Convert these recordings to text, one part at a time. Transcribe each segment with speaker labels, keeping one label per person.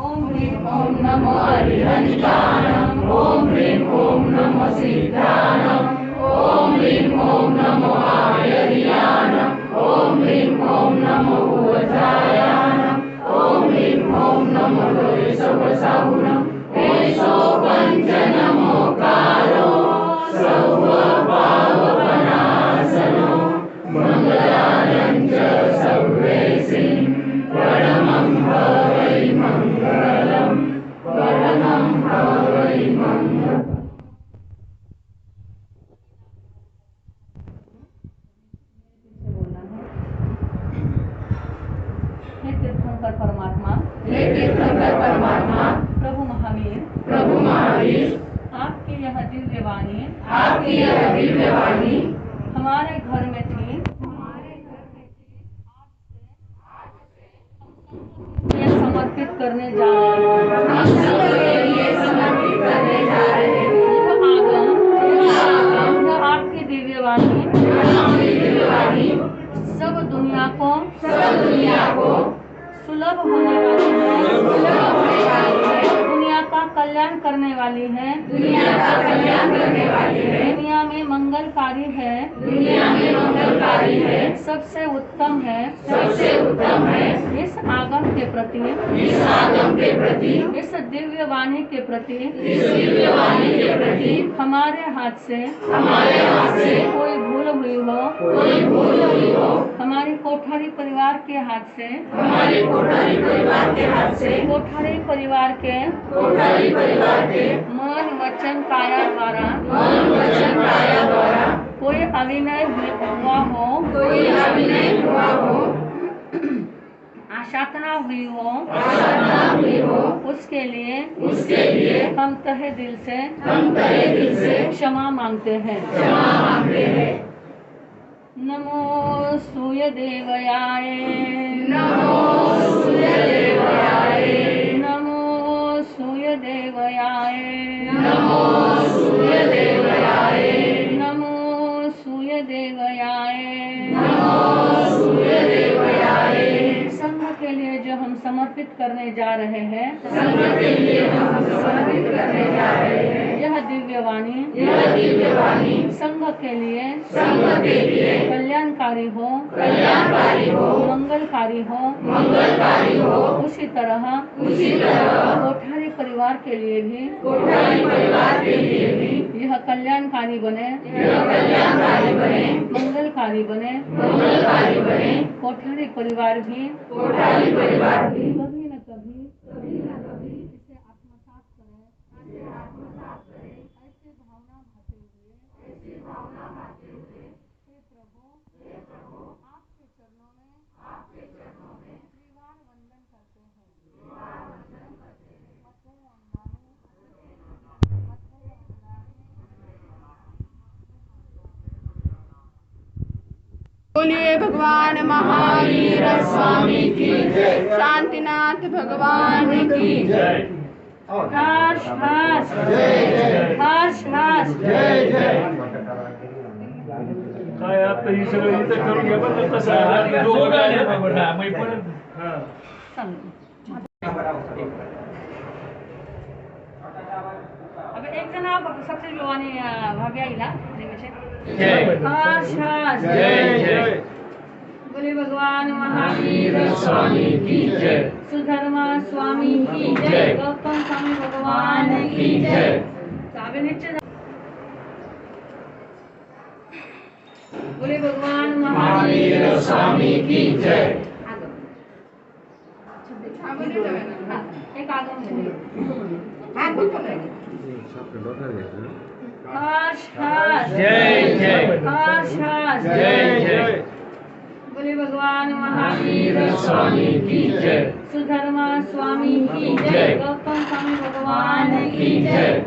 Speaker 1: ओम ह्रीं ओम नमो हरिहंतानम ओम ह्रीं ओम नमो सिद्धानम ओम ह्रीं ओम नमो आर्यरियानम ओम ह्रीं ओम नमो उवजायानम ओम ह्रीं ओम नमो लोयसवसाहुनम एषो पञ्चनमोकारो सर्वपावपनाशनो मंगलायं च सर्वेसिं परमं भवै मंगलम परमं भवै मंगलम। हे तीर्थंकर परमात्मा, हे तीर्थंकर परमात्मा, प्रभु महावीर, आपकी यह दिव्य वाणी, हमारे घर में थी, ये समर्पित करने जा रहे हैं। यह आपकी दिव्य वाणी सब दुनिया को सुलभ होने वाली है, दुनिया का कल्याण करने वाली है, दुनिया में मंगलकारी है, सबसे उत्तम है, इस आगम के प्रति, इस दिव्य वाणी के प्रति हमारे हाथ से कोई भूल हुई हो, हमारी कोठारी परिवार के हाथ से, कोठारी परिवार के मन वचन काया द्वारा कोई अभिनय हुआ हो, आशातना हुई हो, उसके लिए हम तहे दिल से क्षमा मांगते हैं। नमो सूर्य देवयाय, नमो सूर्य देवयाय, नमो सूर्य देवयाय, नमो सूर्य देवयाय, नमो सूर्य देवयाय, नमो सूर्य देवयाय। संघ के लिए जो हम समर्पित करने जा रहे हैं, यह दिव्य वाणी संघ के लिए कल्याणकारी हो, मंगलकारी हो, उसी तरह कोठारी परिवार के लिए भी यह कल्याणकारी बने, मंगलकारी बने, कोठारी परिवार भी कभी न कभी इसे आत्मसात करें, ऐसे भावना भाते हुए हे प्रभु आपके चरणों में त्रिवार वंदन करते हैं।
Speaker 2: बोलिए भगवान महावीर स्वामी की जय। शांतिनाथ भगवान की जय।
Speaker 1: हर्ष हर्ष
Speaker 2: जय जय
Speaker 1: हर्ष हर्ष
Speaker 2: जय जय।
Speaker 3: काय आता ही सगळं इथं करून घ्या बरं तसं आहे. दोघं गाणे बघा ना, मी पण हां.
Speaker 1: अब एक जना सबसे जो आने भाग्य आइला
Speaker 3: जय
Speaker 1: हर्ष हर्ष
Speaker 3: जय जय
Speaker 1: बोले भगवान महावीर
Speaker 3: स्वामी की जय।
Speaker 1: सुधर्मा स्वामी की जय।
Speaker 3: जय।
Speaker 1: गौतम स्वामी भगवान की जय। चावे नीचे बोले भगवान
Speaker 3: महावीर स्वामी की जय।
Speaker 1: एक आगम हर्ष हर्ष
Speaker 3: जय जय
Speaker 1: हर्ष हर्ष
Speaker 3: जय जय
Speaker 1: बोले भगवान महावीर
Speaker 3: स्वामी की जय।
Speaker 1: सुधर्मा स्वामी की जय।
Speaker 3: जय।
Speaker 1: गौतम स्वामी भगवान की जय।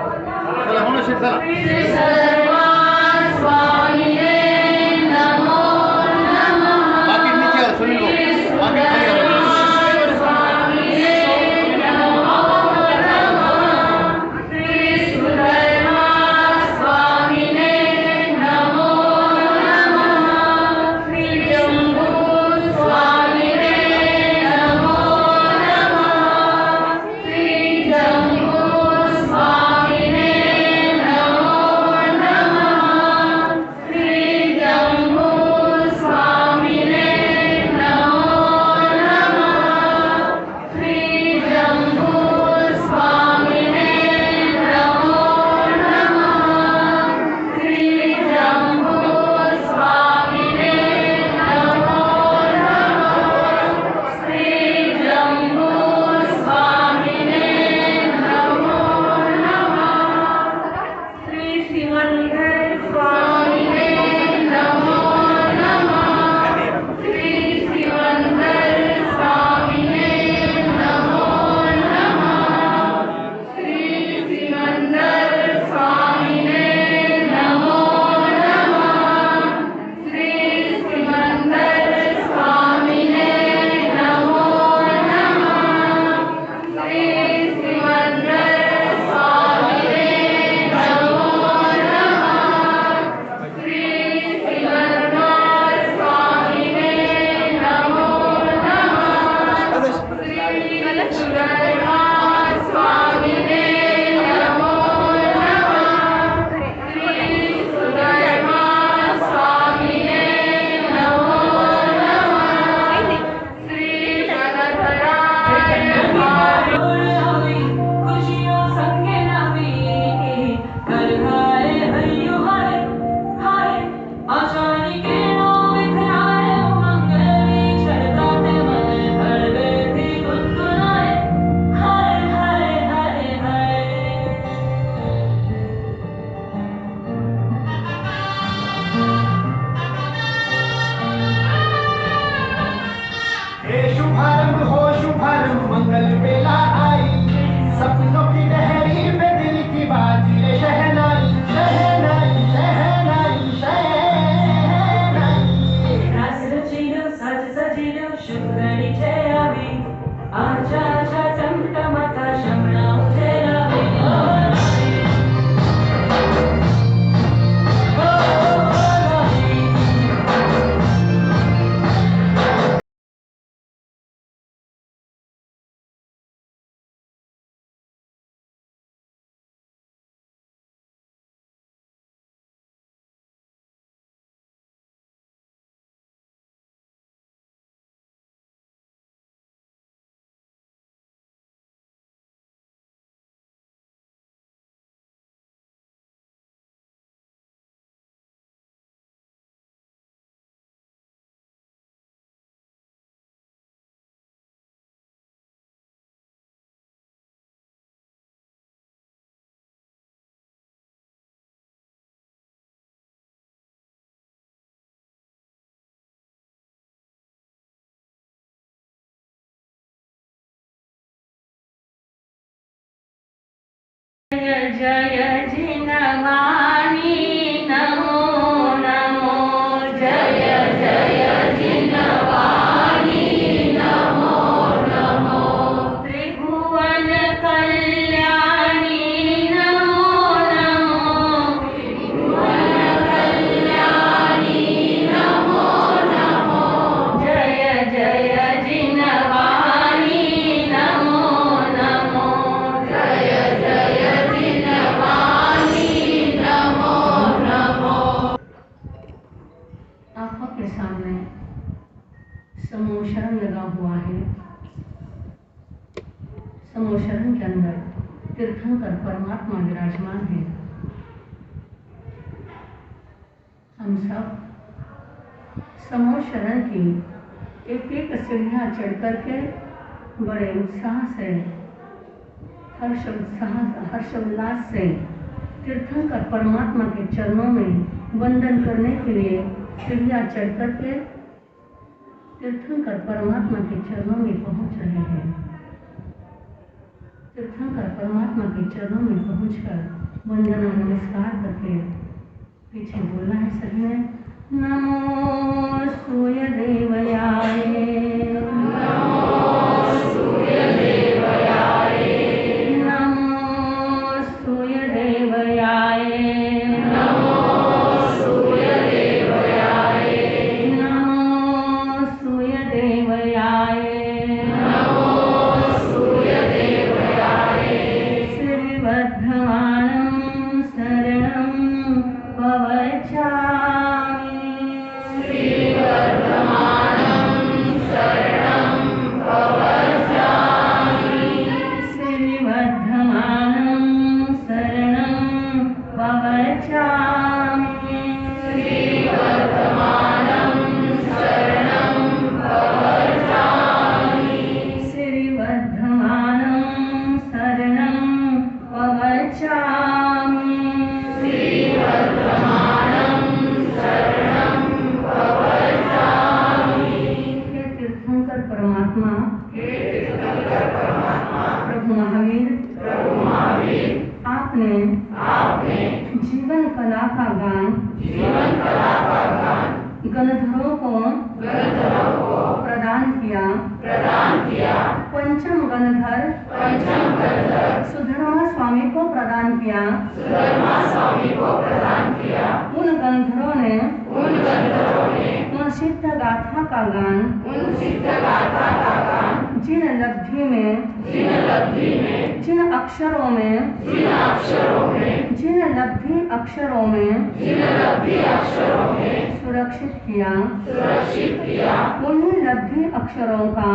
Speaker 4: चला म्हणून शिक चला. बाकी नीचे आ, सुनील भाऊ. बाकी खाली घाला.
Speaker 1: जय जिनवाणी नमो नमो जय जय जिनवाणी नमो नमो त्रिभुवन कल्याणी नमो नमो त्रिभुवन कल्याणी नमो नमो जय जय जिनवाणी नमो नमो जय जय आंखों के सामने समूह शरण लगा हुआ है। समूह शरण के अंदर तीर्थंकर परमात्मा विराजमान है। हम सब समूह शरण की एक एक सीढ़ियाँ चढ़ करके बड़े उत्साह से हर्षोल्लास से तीर्थंकर परमात्मा के चरणों में वंदन करने के लिए सीढ़ियाँ चढ़ करके तीर्थंकर परमात्मा के चरणों में पहुंच रहे हैं। तीर्थंकर परमात्मा के चरणों में पहुंचकर वंदना नमस्कार करके पीछे बोलना है सभी ने। नमो सूर्य देवयाय, नमो सूर्य देवयाय, नमो सूर्य देवयाय, नमो सूर्य देवयाय, नमो सूर्य देवयाय, नमो सूर्य देवयाय। श्रीवर्धमानं शरणं प्रवचामि, श्रीवर्धमानं शरणं प्रवचामि, श्रीवर्धमानं शरणं प्रवचामि, श्रीवर्धमानं शरणं प्रवचामि, श्रीवर्धमानं शरणं प्रवचामि, श्रीवर्धमानं शरणं प्रवचामि। हे तीर्थंकर परमात्मा, प्रभु महावीर, आपने जीवन कला का गान गणधरों को प्रदान किया। पंचम गणधर सुधर्मा स्वामी को प्रदान किया। उन गणधरों ने उन सिद्ध गाथा का गान जिन लब्धि में, जिन अक्षरों में, जिन लब्धि अक्षरों में सुरक्षित किया, उन्हीं लब्धि अक्षरों का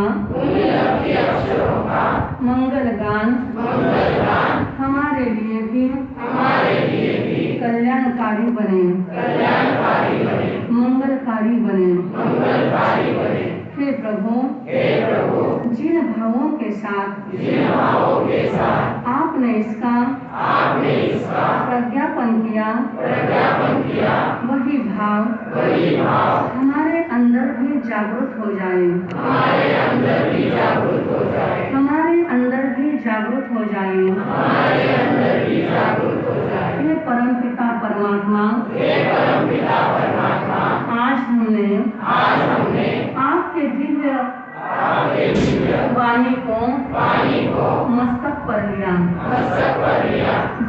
Speaker 1: मंगल गान हमारे लिए भी कल्याणकारी बने, मंगलकारी बने। हे प्रभु, जिन भावों के साथ आपने इसका प्रज्ञापन किया, वही भाव हमारे अंदर भी जागृत हो जाए, हमारे अंदर भी जागृत हो जाए। हे परमपिता परमात्मा, आज हमने आपके दिव्य वाणी को मस्तक पर लिया,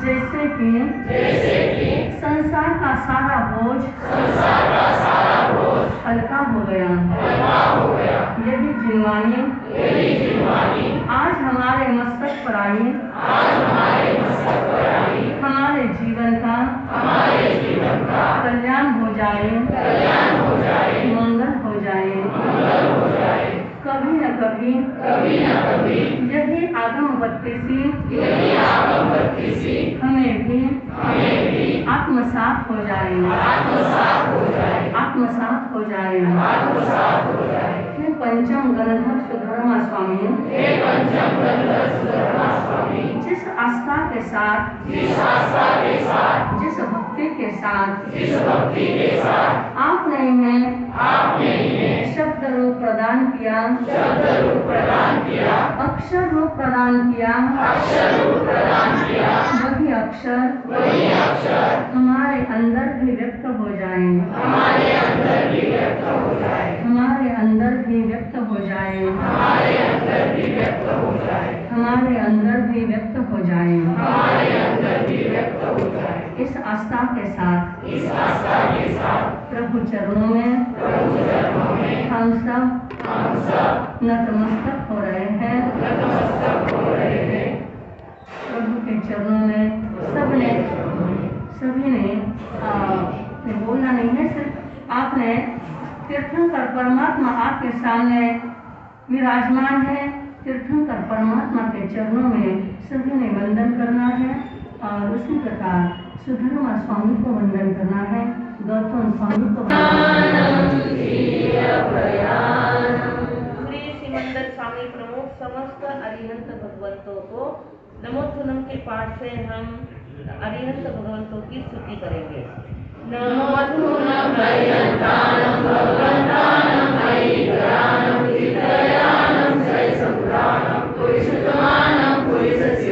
Speaker 1: जैसे कि संसार का सारा बोझ हल्का हो गया। यदि जिनवाणी आज हमारे मस्तक पर आई, हमारे जीवन का कल्याण हो जाए, मंगल हो जाए। कभी न कभी यदि आगम बत्तीसी हमें भी आत्मसात हो जाए, आत्मसात हो जाए। हे पंचम गणधर सुधर्मा स्वामी, जिस आस्था के साथ, जिस भक्ति के साथ आपने इन्हें शब्द रूप प्रदान किया, अक्षर रूप प्रदान किया, वही अक्षर हमारे अंदर भी व्यक्त हो जाए, हमारे अंदर भी व्यक्त हो जाए, इस आस्था के साथ प्रभु चरणों में हम सब नतमस्तक हो रहे हैं। प्रभु के चरणों में सभी ने बोलना नहीं है, सिर्फ आपने तीर्थंकर परमात्मा आपके सामने विराजमान है। तीर्थंकर परमात्मा के चरणों में सभी ने वंदन करना है और उसी प्रकार सुधर्मा स्वामी को वंदन करना है, गौतम स्वामी को।
Speaker 5: श्री सिमंदर स्वामी प्रमुख समस्त अरिहंत भगवंतों को नमोत्थनम के पाठ से हम अरिहंत भगवंतों की स्तुति करेंगे। नमोत्थनम भयंतानम भगवंतानम भयंकरानम विद्यायानम जय संपुराणम पुरुषोत्तमानम पुरुषस्य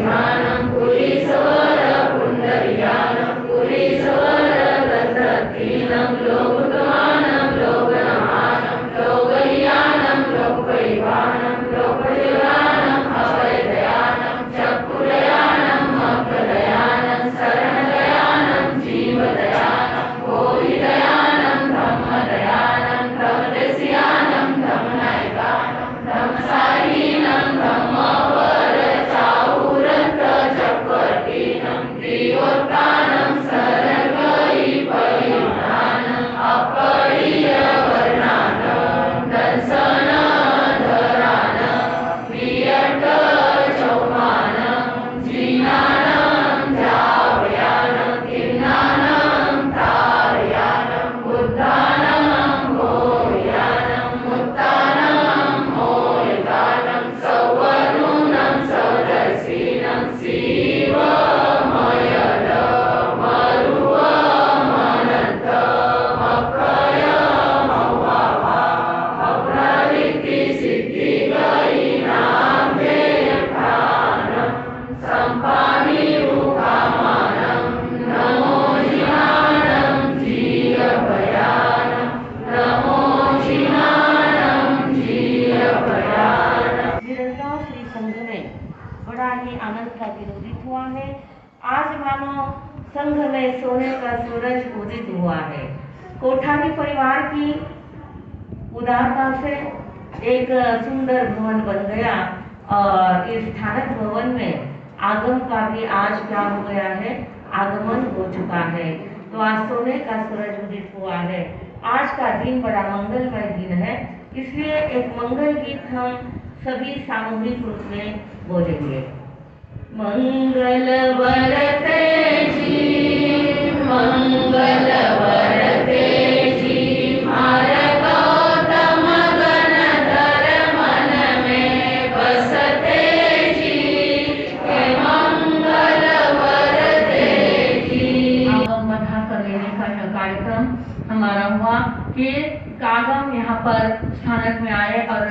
Speaker 5: भर में सोने का सूरज उदित हुआ है। कोठारी परिवार की उदारता से एक सुंदर भवन बन गया और इस स्थानक भवन में आगम का भी आज क्या हो गया है, आगमन हो चुका है। तो आज सोने का सूरज उदित हुआ है। आज का दिन बड़ा मंगलमय दिन है, इसलिए एक मंगल गीत हम सभी सामूहिक रूप में बोलेंगे। मंगल वरते जी, मंगल वरते जी, हमारा गौतम गणधर मन में बसते जी, हे मंगल वरते जी।
Speaker 1: आगम बधा कर लेने का यह कार्यक्रम हमारा हुआ कि आगम यहाँ पर स्थानक में आए और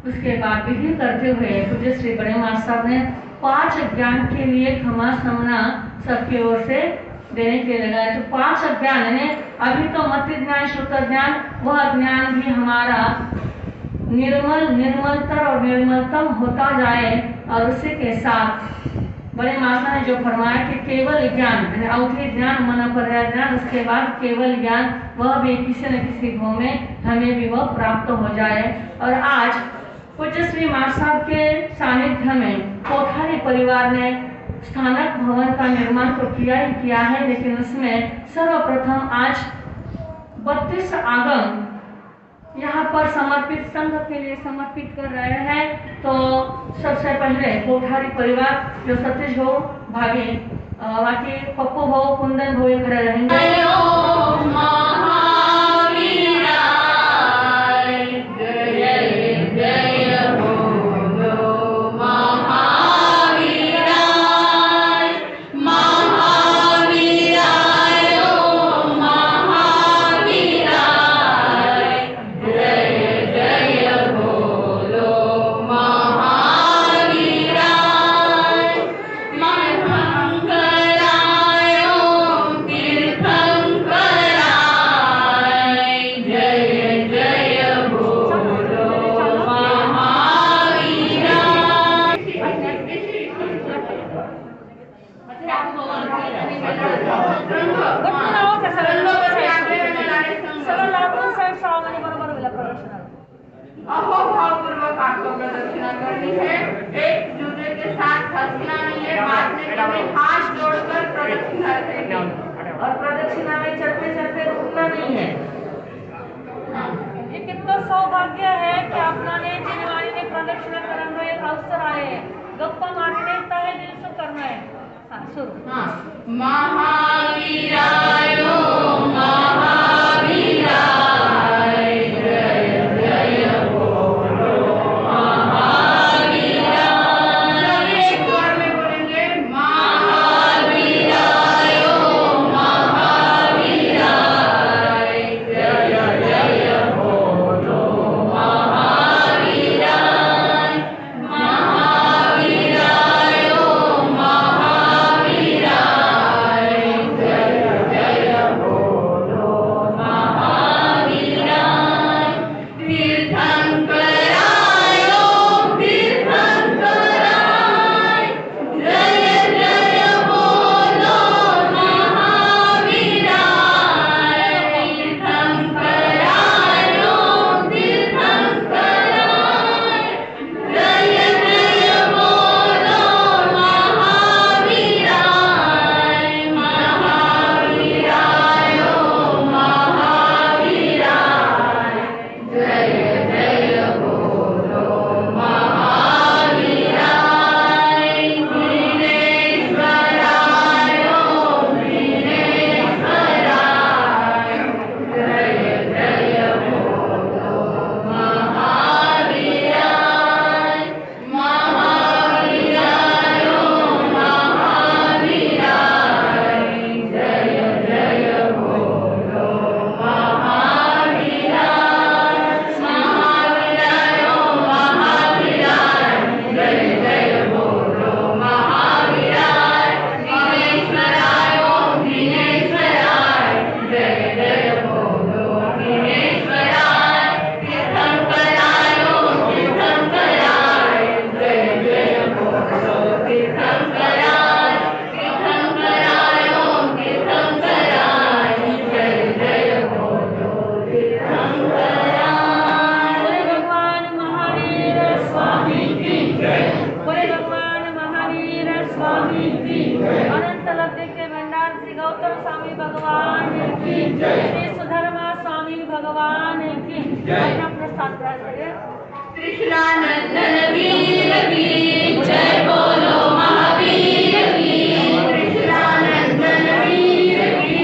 Speaker 1: उसके बाद विधि करते हुए पूज्य श्री बड़े मास्टर साहब ने 5 अज्ञान के लिए क्षमा समना सबकी ओर से देने के लिए लगाया। तो 5 अज्ञान है, अभी तो मति ज्ञान, श्रुत ज्ञान, वह ज्ञान भी हमारा निर्मलतर और निर्मलतम होता जाए। और उसी के साथ बड़े मास्टर ने जो फरमाया कि केवल ज्ञान यानी अवधि ज्ञान, मन पर ज्ञान, उसके बाद केवल ज्ञान, वह भी किसी न किसी भाव में हमें भी वह प्राप्त हो जाए। और आज पूज्य श्री मास्टर साहब के सानिध्य में कोठारी परिवार ने स्थानक भवन का निर्माण तो किया ही किया है, लेकिन उसमें सर्वप्रथम आज 32 आगम यहाँ पर समर्पित संघ के लिए समर्पित कर रहे हैं। तो सबसे पहले कोठारी परिवार जो सतीश भाऊ, भाभी, बाकी पप्पू भाऊ, कुंदन भाऊ खड़े रहेंगे।
Speaker 2: अहोभावपूर्वक आपको प्रदक्षिणा करनी है। एक दूसरे के साथ हंसना नहीं है, बांटने के लिए हाथ जोड़कर प्रदक्षिणा करेंगे
Speaker 5: और प्रदक्षिणा में चलते चलते रुकना नहीं है।
Speaker 1: ये कितना सौभाग्य है कि आपने जिनवाणी ने प्रदक्षिणा करना एक अवसर आए है, गप्पा मारने है, दिल से करना है। हाँ, शुरू।
Speaker 2: महावीराय महावीराय जय जय बोलो महावीराय। एक बार में बोलेंगे महावीराय महावीराय जय जय बोलो महावीराय महावीराय महावीराय जय
Speaker 1: स्वामी भगवान की जय। श्री सुधर्मा स्वामी भगवान की जय। अपना प्रसाद ग्रहण करें।
Speaker 2: कृष्णानंदन वीर की जय बोलो महावीर की। कृष्णानंदन वीर की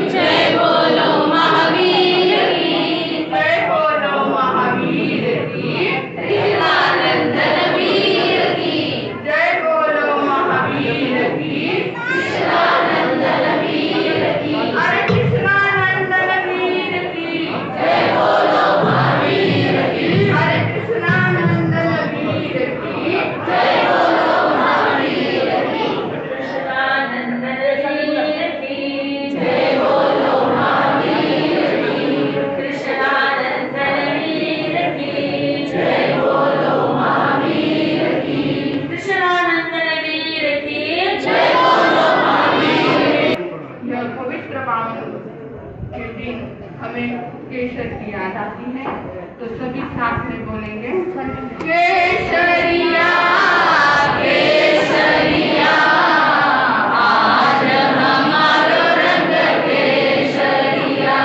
Speaker 2: जय बोलो महावीर की। जय बोलो महावीर की। कृष्णानंदन वीर की जय बोलो महावीर की। कृष्णानंदन वीर की। अरे कृष्णानंदन वीर की जय बोलो महावीर की। अरे कृष्णानंदन वीर की जय बोलो महावीर की। कृष्णानंदन वीर की जय बोलो महावीर की। कृष्णानंदन वीर की जय बोलो महावीर की। कृष्णानंदन वीर की जय बोलो महावीर की। यह पवित्र पावन के दिन हमें केसर की याद आती है, तो सभी साथ में बोलेंगे केसरिया केसरिया आज हमारो रंग केसरिया।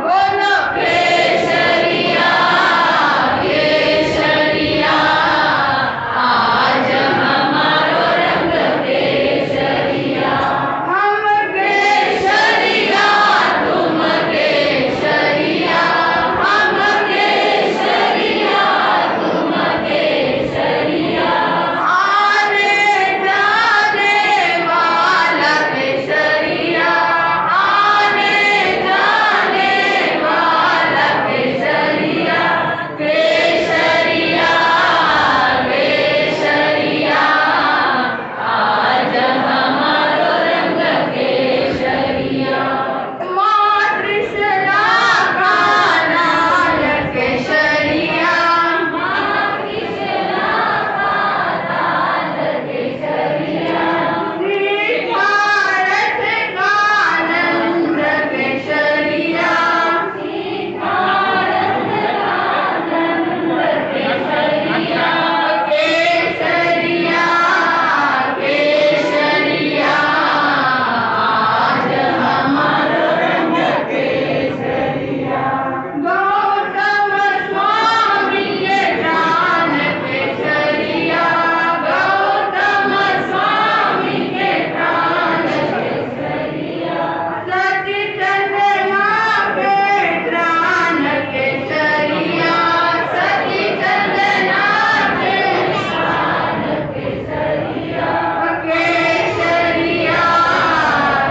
Speaker 2: बोलो केसरिया केसरिया आज हमारो रंग केसरिया। हम केसरिया तुम केसरिया। हम केसरिया तुम केसरिया। आने जाने वाला केसरिया। आने जाने वाला केसरिया। केसरिया केसरिया आज हमारो रंग केसरिया। माँ त्रिशला का लाल केसरिया। माँ त्रिशला का लाल केसरिया। श्री भारत का नंद केसरिया। श्री भारत का नंद केसरिया। केसरिया केसरिया आज हमारो रंग केसरिया। गौतम स्वामी के प्राण केसरिया। गौतम स्वामी के प्राण केसरिया। सती चंद्रमा के प्राण केसरिया। सती चंद्रमा के प्राण केसरिया। केसरिया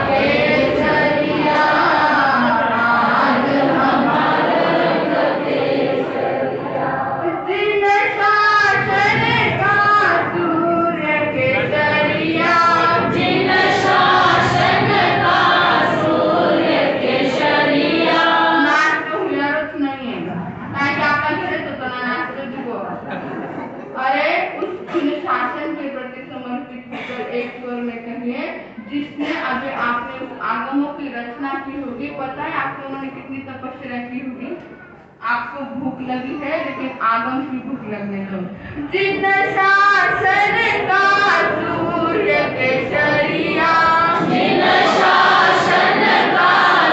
Speaker 2: केसरिया आज हमारो रंग केसरिया। जिन शासन का सूर्य केसरिया। जिन शासन का सूर्य केसरिया। नाचतो हुशारच नाहीये काय की आपण फिरत होतो ना नाचतो जुगो। अरे उस जिन शासन के प्रति समर्पित होकर एक स्वर में कहिए जिसने अभी आपने उस आगमों की रचना की होगी। पता है आप लोगों ने कितनी तपस्या की होगी। आपको भूख लगी है लेकिन आगम की भूख लगने दो। जिन शासन का सूर्य केसरिया। जिन शासन का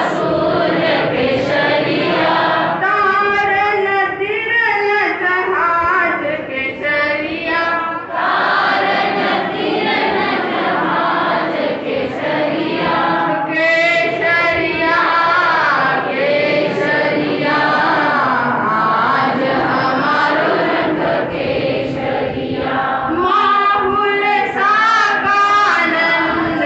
Speaker 2: सूर्य केसरिया। तारन तिरन जहाज केसरिया। तारन तिरन जहाज केसरिया। केसरिया केसरिया आज हमारो रंग केसरिया। माहुल सा का नंद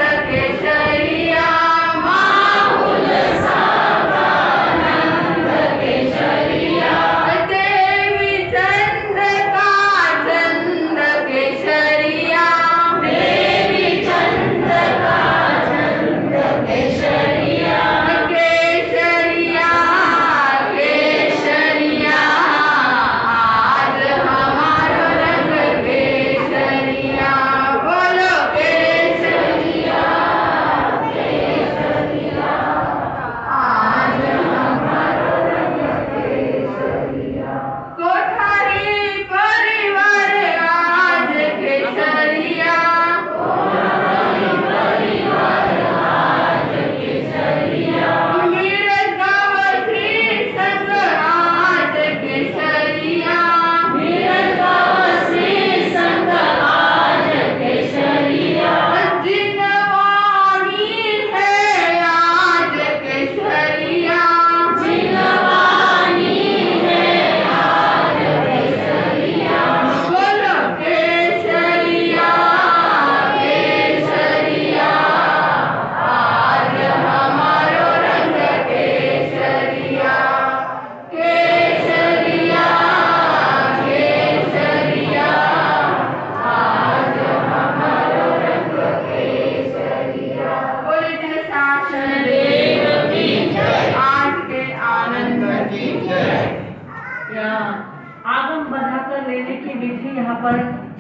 Speaker 1: पर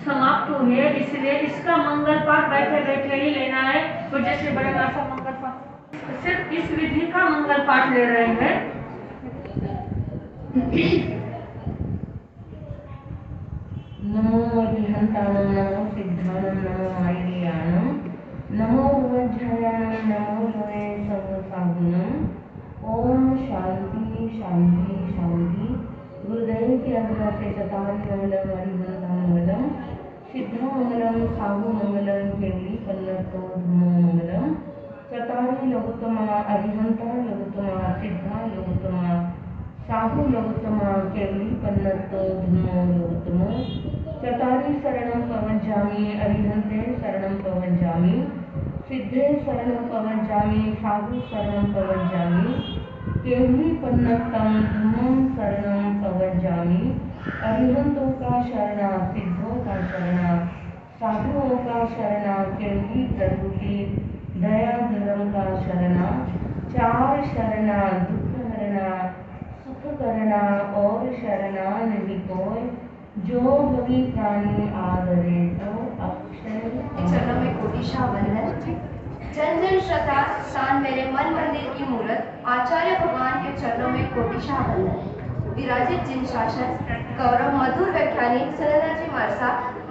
Speaker 1: समाप्त हुई है, इसलिए इसका मंगल पाठ बैठे बैठे ही लेना है। तो जैसे बड़े आशा मंगल पाठ, सिर्फ इस विधि का मंगल पाठ ले रहे हैं। नमो अरिहंताणं नमो सिद्धाणं नमो आयर्याणं नमो वज्रायाणं नमो लोये सर्वसाधुनं। ओम शांति शांति शांति। गुरुदेव की आज्ञा से चतारी मंगलम अरिहंता मंगलम सिद्धा मंगलम साहु मंगलम केवली पन्नतो धूमो मंगलम। चतारी लघुतमा अरिहंता लघुतमा सिद्धा लघुतमा साहु लघुतमा केवली पन्नतो धूमो लघुतमो। चतारी शरणं पवज्जामि अरिहन्ते शरणं पवज्जामि सिद्धे शरणं पवज्जामि साधु शरणं पवज्जामि केवली पन्नतं धम्मं शरणं पवज्जामि। अरिहंतों का शरणा सिद्धों का शरणा साधुओं का शरणा केवली प्रभु की दया धर्म का शरणा। चार शरणा दुख हरणा सुख करना और शरणा नहीं कोई जो भवी प्राणी आदरे तो अक्षय।
Speaker 6: चलो मैं कोटिशा वंदन। जन जन श्रद्धा स्थान मेरे मन मंदिर की मूर्त आचार्य भगवान के चरणों में कोटिशा वंदन। विराजित जिन शासन गौरव मधुर व्याख्यानी सुनंदा जी मारसा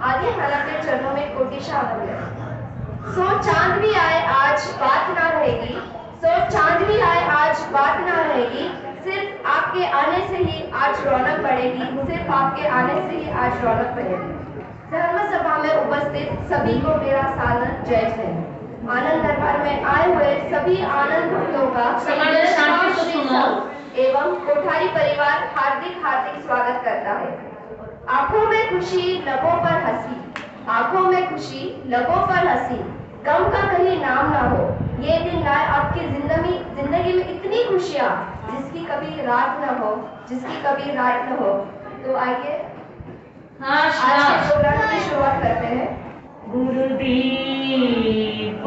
Speaker 6: आदि हालत के चरणों में कोटिशा वंदन। सो चांद भी आए आज बात ना रहेगी, सो चांद भी आए आज बात ना रहेगी। सिर्फ आपके आने से ही आज रौनक बढ़ेगी, सिर्फ आपके आने से ही आज रौनक बढ़ेगी। धर्म सभा में उपस्थित सभी को मेरा सादर जय जय। आनंद दरबार में आए हुए सभी आनंद भक्तों का एवं कोठारी परिवार हार्दिक हार्दिक स्वागत करता है। आंखों में खुशी लबों पर हंसी, आंखों में खुशी लबों पर हंसी, गम का कहीं नाम ना हो। ये दिन लाए आपकी जिंदगी में इतनी खुशियाँ जिसकी कभी रात न हो, जिसकी कभी रात न हो। तो आइए आज के प्रोग्राम की शुरुआत करते हैं।
Speaker 1: गुरुदीप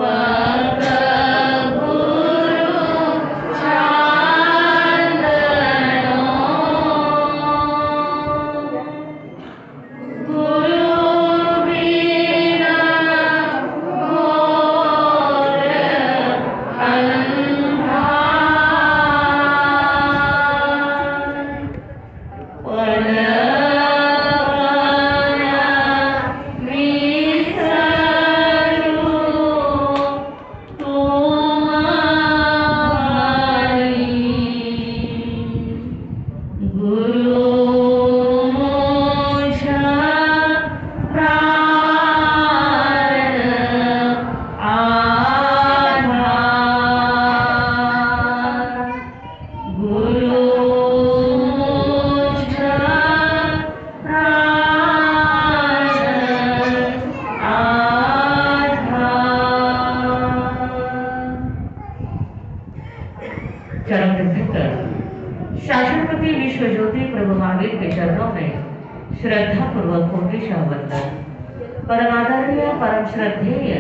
Speaker 1: शासनपति विश्व ज्योति प्रभु महावीर के चरणों में श्रद्धा पूर्वक कोटिशा वंदन। परमादरणीय परम श्रद्धेय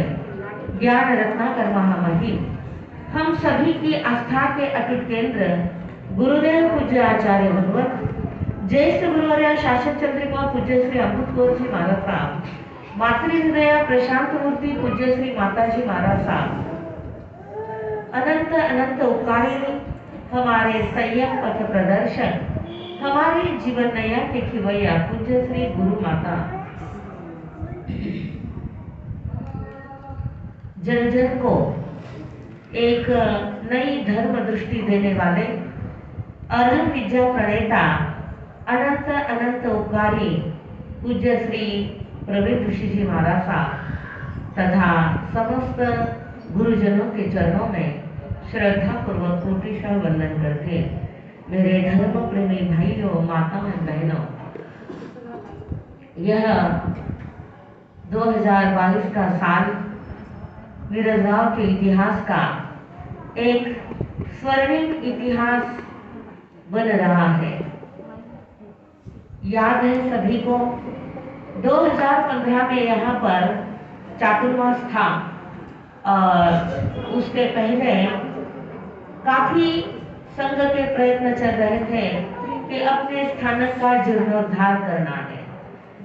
Speaker 1: ज्ञान रत्नाकर महामहिम हम सभी की आस्था के अटूट केंद्र गुरुदेव पूज्य आचार्य भगवत ज्येष्ठ गुरुवर्य शासक चंद्रिका पूज्य श्री अमृत कौर जी महाराज साहब, मातृहृदय प्रशांत मूर्ति पूज्य श्री माताजी महाराज साहब, अनंत अनंत उपकारिणी हमारे संयम पथ प्रदर्शन हमारे जीवन नया के खिवैया पूज्य श्री गुरु माता, जन जन को एक नई धर्म दृष्टि देने वाले अरहं विद्या प्रणेता अनंत अनंत उपकारी पूज्य श्री प्रवीण ऋषि जी महाराज साहब तथा समस्त गुरुजनों के चरणों में श्रद्धा पूर्वक कोटिशा वंदन करके मेरे धर्म प्रेमी भाइयों माताओं बहनों, यह 2022 का साल वीरगांव के इतिहास का एक स्वर्णिम इतिहास बन रहा है। याद है सभी को 2015 में यहाँ पर चातुर्मास था और उसके पहले काफी संघ के प्रयत्न चल रहे थे कि अपने स्थानक का जीर्णोद्धार करना है,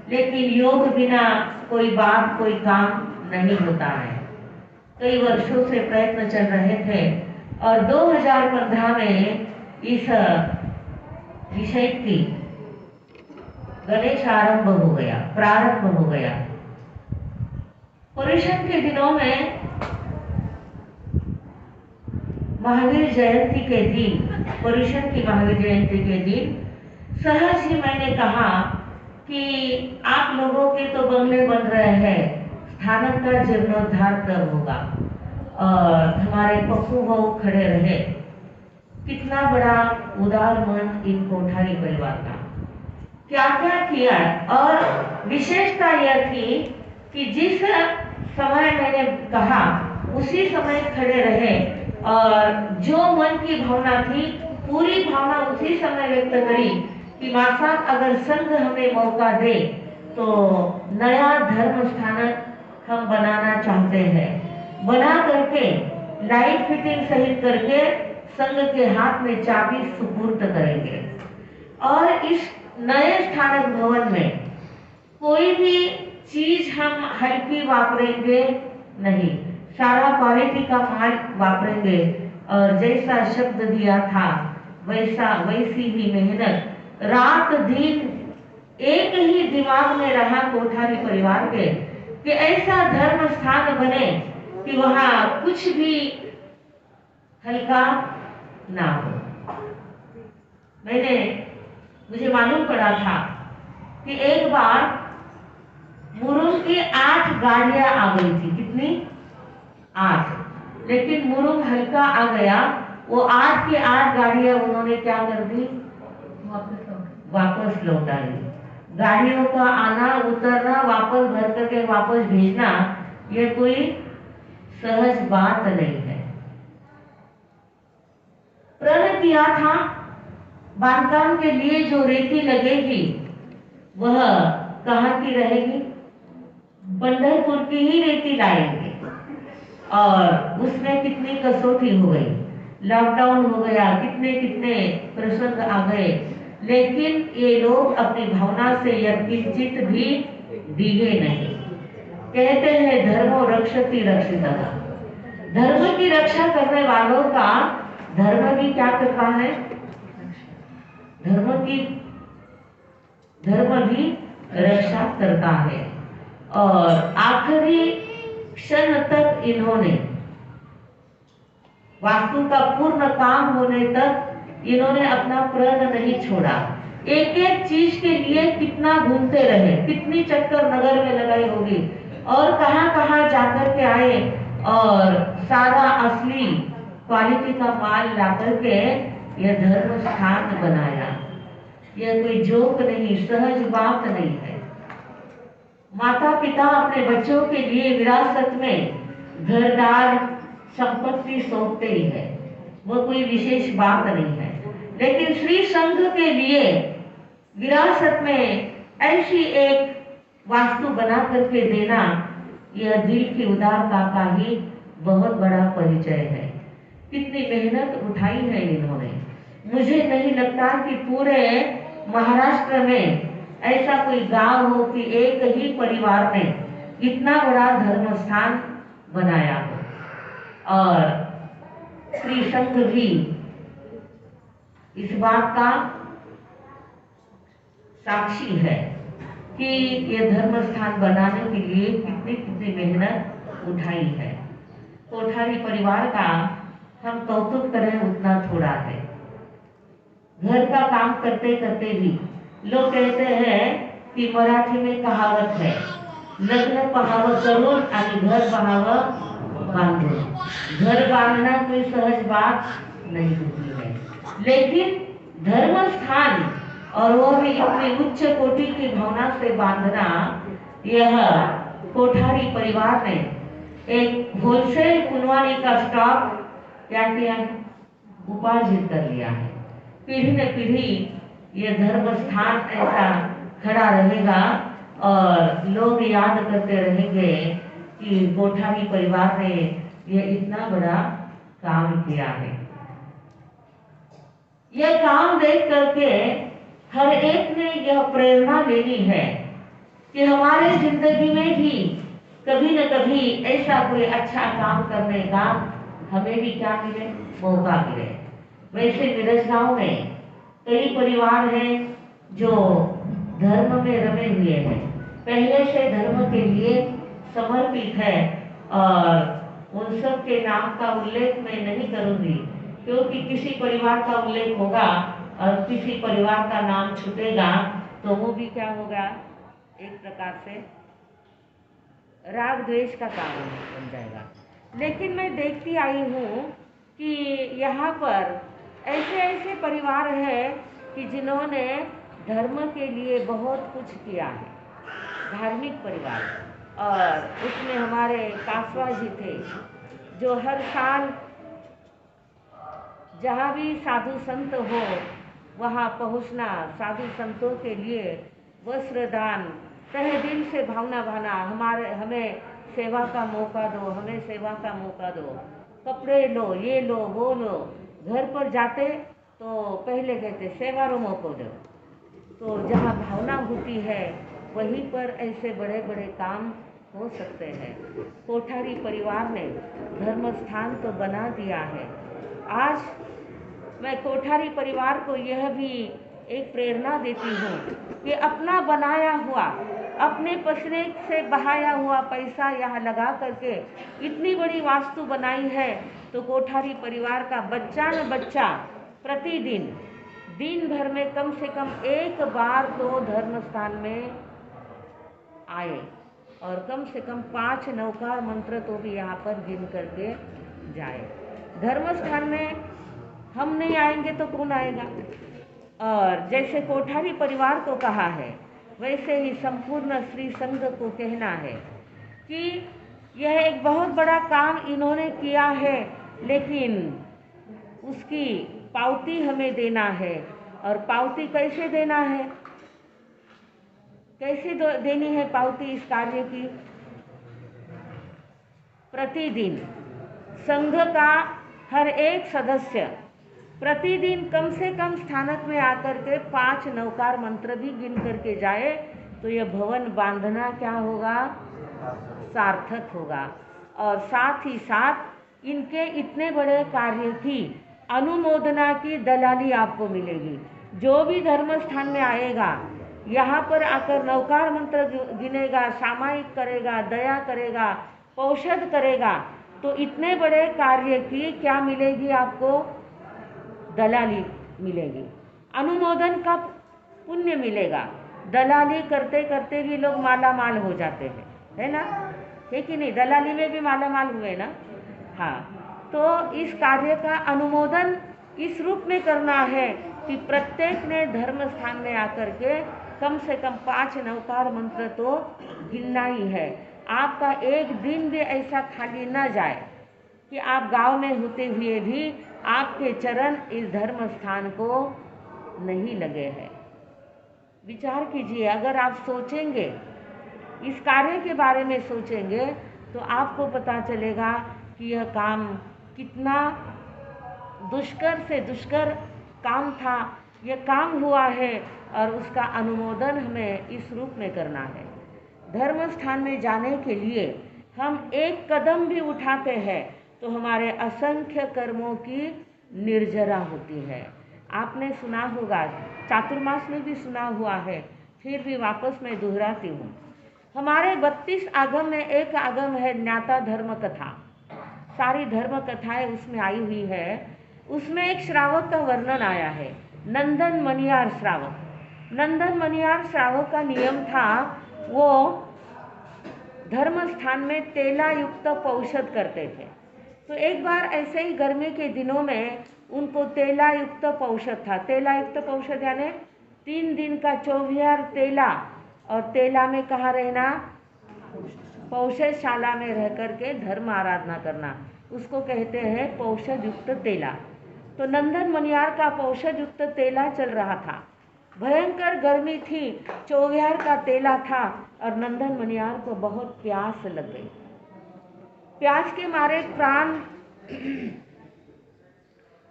Speaker 5: लेकिन योग बिना कोई बात कोई काम नहीं होता है। कई वर्षों से प्रयत्न चल रहे थे और 2015 में इस विषय की गणेश प्रारंभ हो गया। पर्युषण के दिनों में महावीर जयंती के दिन, पर्युषण की महावीर जयंती के दिन सहज ही मैंने कहा कि आप लोगों के तो बंगले बन रहे हैं, स्थानांतर जीर्णोद्धार कब होगा? और हमारे पप्पू बहू खड़े रहे। कितना बड़ा उदार मन इन कोठारी परिवार का, क्या क्या किया। और विशेषता यह थी कि जिस समय मैंने कहा उसी समय खड़े रहे और जो मन की भावना थी पूरी भावना उसी समय व्यक्त करी कि माँ साहब अगर संघ हमें मौका दे तो नया धर्म स्थानक हम बनाना चाहते हैं, बना करके लाइट फिटिंग सहित करके संघ के हाथ में चाबी सुपुर्द करेंगे। और इस नए स्थानक भवन में कोई भी चीज हम हल्की वापरेंगे नहीं, सारा क्वालिटी का माल वापरेंगे। और जैसा शब्द दिया था वैसी ही मेहनत, रात दिन एक ही दिमाग में रहा कोठारी परिवार के कि ऐसा धर्म स्थान बने कि वहां कुछ भी हल्का ना हो। मुझे मालूम पड़ा था कि एक बार मुरुम की 8 गाड़ियां आ गई थी। कितनी? 8। लेकिन मुरुम हल्का आ गया, वो 8 की 8 गाड़ियां उन्होंने क्या कर दी? वापस लौटा दी। गाड़ियों का आना उतरना, वापस भर करके वापस भेजना, ये कोई सहज बात नहीं है। प्रण किया था बांधकाम के लिए जो रेती लगेगी वह कहाँ की रहेगी? पंढरपुर की ही रेती लाएंगे। और उसमें कितनी कसौटी हो गई, लॉकडाउन हो गया, कितने कितने प्रसंग आ गए, लेकिन ये लोग अपनी भावना से यह किंचित भी दिए नहीं। कहते हैं धर्मो रक्षति रक्षितः, धर्म की रक्षा करने वालों का धर्म भी क्या करता है? धर्म भी रक्षा करता है। और आखिरी क्षण तक इन्होंने वास्तु का पूर्ण काम होने तक इन्होंने अपना प्रण नहीं छोड़ा। एक एक चीज के लिए कितना घूमते रहे, कितनी चक्कर नगर में लगाई होगी और कहां कहां जाकर के आए और सारा असली क्वालिटी का माल लाकर के यह धर्म स्थान बनाया। यह कोई जोक नहीं, सहज बात नहीं है। माता पिता अपने बच्चों के लिए विरासत में घरदार संपत्ति सौंपते ही है, वो कोई विशेष बात नहीं है। लेकिन श्री संघ के लिए विरासत में ऐसी एक वास्तु बना करके देना, यह दिल की उदारता का ही बहुत बड़ा परिचय है। कितनी मेहनत उठाई है इन्होंने। मुझे नहीं लगता कि पूरे महाराष्ट्र में ऐसा कोई गांव हो कि एक ही परिवार ने इतना बड़ा धर्म स्थान बनाया हो। और श्री संघ भी इस बात का साक्षी है कि ये धर्म स्थान बनाने के लिए कितनी कितनी मेहनत उठाई है। कोठारी परिवार का हम कौतुक करें उतना थोड़ा है। घर का काम करते करते भी लोग कहते हैं कि मराठी में कहावत है, लग्न पाहावं करून आणि घर पाहावं बांधून। घर बांधना कोई सहज बात नहीं होती है, लेकिन धर्म स्थान और वो भी इतनी उच्च कोटि की भावना से बांधना, यह कोठारी परिवार ने एक होलसेल कुनवानी का स्टॉक क्या किया, उपार्जित कर लिया है। पीढ़ी न पीढ़ी ये धर्म स्थान ऐसा खड़ा रहेगा और लोग याद करते रहेंगे कि कोठारी परिवार ने ये इतना बड़ा काम किया है। यह काम देख करके हर एक ने यह प्रेरणा लेनी है कि हमारे जिंदगी में भी कभी न कभी ऐसा कोई अच्छा काम करने का हमें भी क्या मिले, मौका मिले। वैसे मेरठ गांव में कई परिवार हैं जो धर्म में रमे हुए हैं, पहले से धर्म के लिए समर्पित है, और उन सब के नाम का उल्लेख मैं नहीं करूंगी, क्योंकि किसी परिवार का उल्लेख होगा और किसी परिवार का नाम छूटेगा तो वो भी क्या होगा, एक प्रकार से राग द्वेष का कारण बन जाएगा। लेकिन मैं देखती आई हूँ कि यहाँ पर ऐसे ऐसे परिवार हैं कि जिन्होंने धर्म के लिए बहुत कुछ किया है, धार्मिक परिवार। और उसमें हमारे कासवा जी थे जो हर साल जहाँ भी साधु संत हो वहाँ पहुँचना, साधु संतों के लिए वस्त्र दान, तहे दिल से भावना भाना, हमें सेवा का मौका दो, हमें सेवा का मौका दो, कपड़े लो, ये लो, वो लो। घर पर जाते तो पहले कहते सेवा रो मौको दो। तो जहाँ भावना होती है वहीं पर ऐसे बड़े बड़े काम हो सकते हैं। कोठारी परिवार ने धर्म स्थान तो बना दिया है। आज मैं कोठारी परिवार को यह भी एक प्रेरणा देती हूँ कि अपना बनाया हुआ, अपने पसीने से बहाया हुआ पैसा यहाँ लगा करके इतनी बड़ी वास्तु बनाई है, तो कोठारी परिवार का बच्चा न बच्चा प्रतिदिन दिन भर में कम से कम एक बार तो धर्म स्थान में आए, और कम से कम 5 नवकार मंत्र तो भी यहाँ पर गिन करके जाए। धर्म स्थान में हम नहीं आएंगे तो कौन आएगा? और जैसे कोठारी परिवार को कहा है, वैसे ही संपूर्ण श्री संघ को कहना है कि यह एक बहुत बड़ा काम इन्होंने किया है, लेकिन उसकी पावती हमें देना है। और पावती कैसे देना है, कैसे देनी है पावती इस कार्य की? प्रतिदिन संघ का हर एक सदस्य प्रतिदिन कम से कम स्थानक में आकर के 5 नवकार मंत्र भी गिन करके जाए, तो यह भवन बांधना क्या होगा, सार्थक होगा। और साथ ही साथ इनके इतने बड़े कार्य की अनुमोदना की दलाली आपको मिलेगी। जो भी धर्म स्थान में आएगा, यहाँ पर आकर नवकार मंत्र गिनेगा, सामायिक करेगा, दया करेगा, औषध करेगा, तो इतने बड़े कार्य की क्या मिलेगी आपको, दलाली मिलेगी, अनुमोदन का पुण्य मिलेगा। दलाली करते करते भी लोग माला माल हो जाते हैं, है ना, है कि नहीं? दलाली में भी माला माल हुए ना। हाँ, तो इस कार्य का अनुमोदन इस रूप में करना है कि प्रत्येक ने धर्म स्थान में आकर के कम से कम 5 नवकार मंत्र तो गिनना ही है। आपका एक दिन भी ऐसा खाली न जाए कि आप गांव में होते हुए भी आपके चरण इस धर्म स्थान को नहीं लगे हैं। विचार कीजिए, अगर आप सोचेंगे, इस कार्य के बारे में सोचेंगे, तो आपको पता चलेगा कि यह काम कितना दुष्कर से दुष्कर काम था। यह काम हुआ है और उसका अनुमोदन हमें इस रूप में करना है। धर्म स्थान में जाने के लिए हम एक कदम भी उठाते हैं तो हमारे असंख्य कर्मों की निर्जरा होती है। आपने सुना होगा, चातुर्मास में भी सुना हुआ है, फिर भी वापस मैं दोहराती हूँ। हमारे 32 आगम में एक आगम है ज्ञाता धर्म कथा। सारी धर्म कथाएं उसमें आई हुई है। उसमें एक श्रावक का वर्णन आया है, नंदन मनियार श्रावक। नंदन मनियार श्रावक का नियम था, वो धर्म स्थान में तेला युक्त औषध करते थे। तो एक बार ऐसे ही गर्मी के दिनों में उनको तेला युक्त औषध था। तेला युक्त औषध यानी 3 दिन का 24 तेला, और तेला में कहाँ रहना, पौषधशाला में रह करके धर्म आराधना करना, उसको कहते हैं पौषध युक्त तेला। तो नंदन मनियार का पौषध युक्त तेला चल रहा था। भयंकर गर्मी थी, 24 का तेला था, और नंदन मनियार को बहुत प्यास लग गई। प्यास के मारे प्राण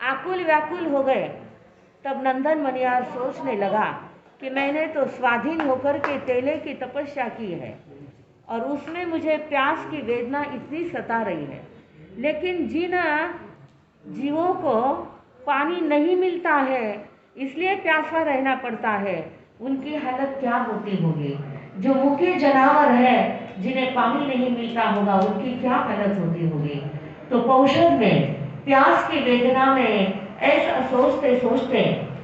Speaker 5: आकुल व्याकुल हो गए। तब नंदन मनियार सोचने लगा कि मैंने तो स्वाधीन होकर के तेले की तपस्या की है और उसमें मुझे प्यास की वेदना इतनी सता रही है, लेकिन जिन जीवों को पानी नहीं मिलता है इसलिए प्यासा रहना पड़ता है, उनकी हालत क्या होती होगी। जो भूखे जानवर है जिन्हें पानी नहीं मिलता होगा उनकी क्या हालत होती होगी। तो पौषध में प्यास की वेदना में ऐसा सोचते सोचते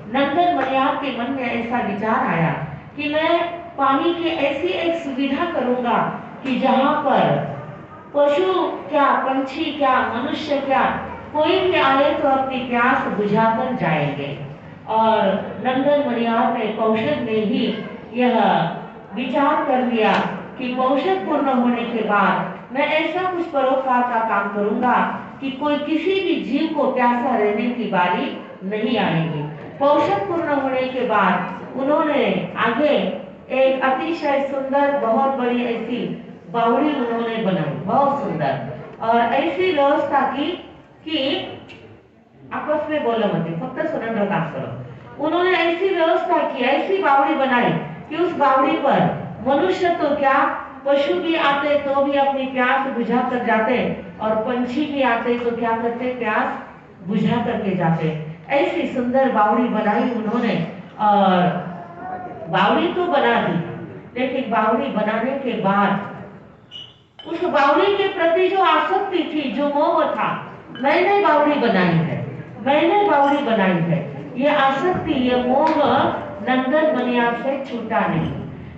Speaker 5: नंदन मनियार के मन में ऐसा विचार आया कि मैं पानी की ऐसी एक सुविधा करूंगा कि जहाँ पर पशु क्या, पंछी क्या, मनुष्य क्या, कोई भी आए तो अपनी प्यास बुझाकर जाएंगे। और नंदन मनियार ने पौषध में ही यह विचार कर लिया कि पौषध पूर्ण होने के बाद मैं ऐसा कुछ परोपकार का काम करूंगा कि कोई किसी भी जीव को प्यासा रहने की बारी नहीं आएगी। पौषध पूर्ण होने के बाद उन्होंने आगे एक अतिशय सुंदर बहुत बड़ी ऐसी बावड़ी उन्होंने बनाई, बहुत सुंदर, और ऐसी व्यवस्था की कि आपस में बोलो मत, फक्त सुनने का काम करो। उन्होंने ऐसी व्यवस्था की, ऐसी बावड़ी बनाई कि उस बावड़ी पर मनुष्य तो क्या, पशु भी आते तो भी अपनी प्यास बुझा कर जाते और पंछी भी आते तो क्या करते, प्यास बुझा करके जाते। ऐसी सुंदर बावड़ी बनाई उन्होंने और बावड़ी तो बना दी, लेकिन बावड़ी बनाने के बाद उस बावड़ी के प्रति जो आसक्ति थी, जो मोह था, मैंने बावड़ी बनाई है, मैंने बावड़ी बनाई है, ये आसक्ति, ये मोह नंदन मनियार से छूटा नहीं।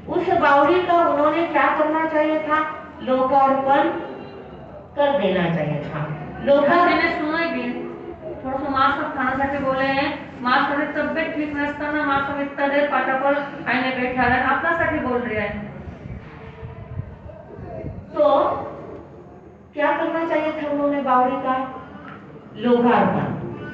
Speaker 5: उस बावड़ी का उन्होंने क्या करना चाहिए था, लोकार्पण कर देना चाहिए था।
Speaker 1: लोकार्पण सुना ही थोड़ा सा मास्क खाण्यासाठी बोले हैं, मास्क तब्येत ठीक नसताना मास्क इतना देर पाटापर आईने बैठा है, आपल्यासाठी बोल रहे हैं।
Speaker 5: तो क्या करना चाहिए था उन्होंने बावड़ी का, लोकार्पण।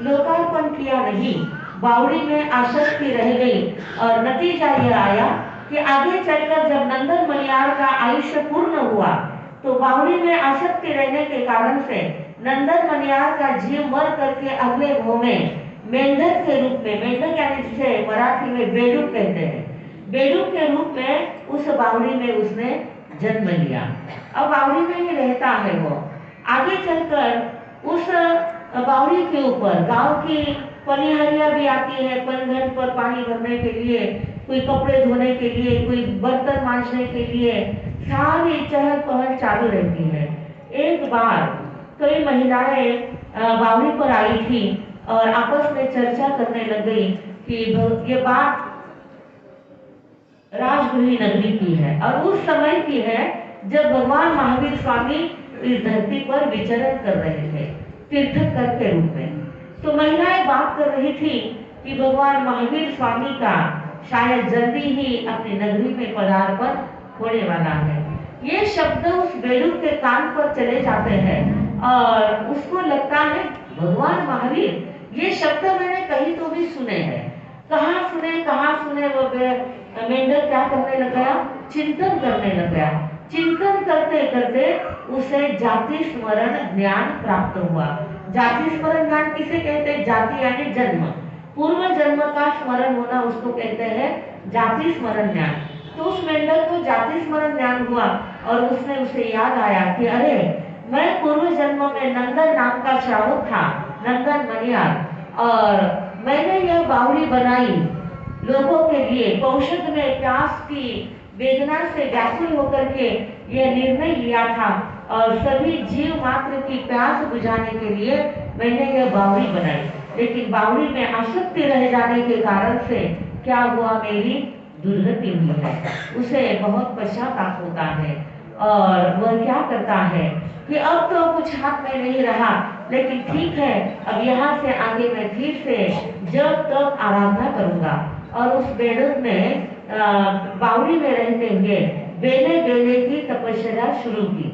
Speaker 5: लोकार्पण किया नहीं, बावड़ी में आसक्ति रह गई और नतीजा यह आया कि आगे चलकर जब नंदन मनियार का आयुष्य पूर्ण हुआ तो बावड़ी में आसक्ति रहने के कारण से नंदन मनियार का जीव मर करके अगले भव में मेंढक के रूप में, मेंढक यानी जिसे मराठी में बेडूक कहते हैं, बेडूक के रूप में उस बावड़ी में उसने जन्म लिया। अब बावड़ी में ही रहता है वो। आगे चलकर उस बावड़ी के ऊपर गांव की पनिहरिया भी आती है, पनघट पर पानी भरने के लिए, कोई कपड़े धोने के लिए, कोई बर्तन मांजने के लिए, सारी चहल पहल चालू रहती है। एक बार कई महिलाएं बावड़ी पर आई थी और आपस में चर्चा करने लग गई कि ये बात राजगृही नगरी की है और उस समय की है जब भगवान महावीर स्वामी इस धरती पर विचरण कर रहे थे तीर्थंकर के रूप में। तो महिलाएं बात कर रही थी कि भगवान महावीर स्वामी का शायद जल्दी ही अपनी नगरी में पदार्पण होने वाला है। ये शब्द उस बेडूक के कान पर चले जाते हैं और उसको लगता है भगवान महावीर, ये शब्द मैंने कहीं तो भी सुने हैं, कहाँ सुने। वो मेंढक क्या करने लग गया, चिंतन करने लग गया। चिंतन करते करते उसे जाति स्मरण ज्ञान प्राप्त हुआ। जाति स्मरण ज्ञान किसे कहते हैं, जाति यानी जन्म, पूर्व जन्म का स्मरण होना उसको कहते हैं जाति स्मरण ज्ञान। तो उस मेंढक को जाति स्मरण ज्ञान हुआ और उसने उसे याद आया कि अरे मैं पूर्व जन्म में नंदन नाम का श्रावक था, नंदन मनियार, और मैंने यह बावड़ी बनाई लोगों के लिए। पौषध में प्यास की वेदना से व्याकुल होकर के यह निर्णय लिया था और सभी जीव मात्र की प्यास बुझाने के लिए मैंने यह बावड़ी बनाई। लेकिन बावड़ी में आसक्ति रह जाने के कारण से क्या हुआ, मेरी दुर्गति हुई है। उसे बहुत पश्चाताप होता है और वह क्या करता है कि अब तो कुछ हाथ में नहीं रहा, लेकिन ठीक है, अब यहाँ से आगे मैं फिर से जब तक आराधना करूंगा। और उस बेडूक में बावड़ी में रहते हुए बेले बेले की तपस्या शुरू की।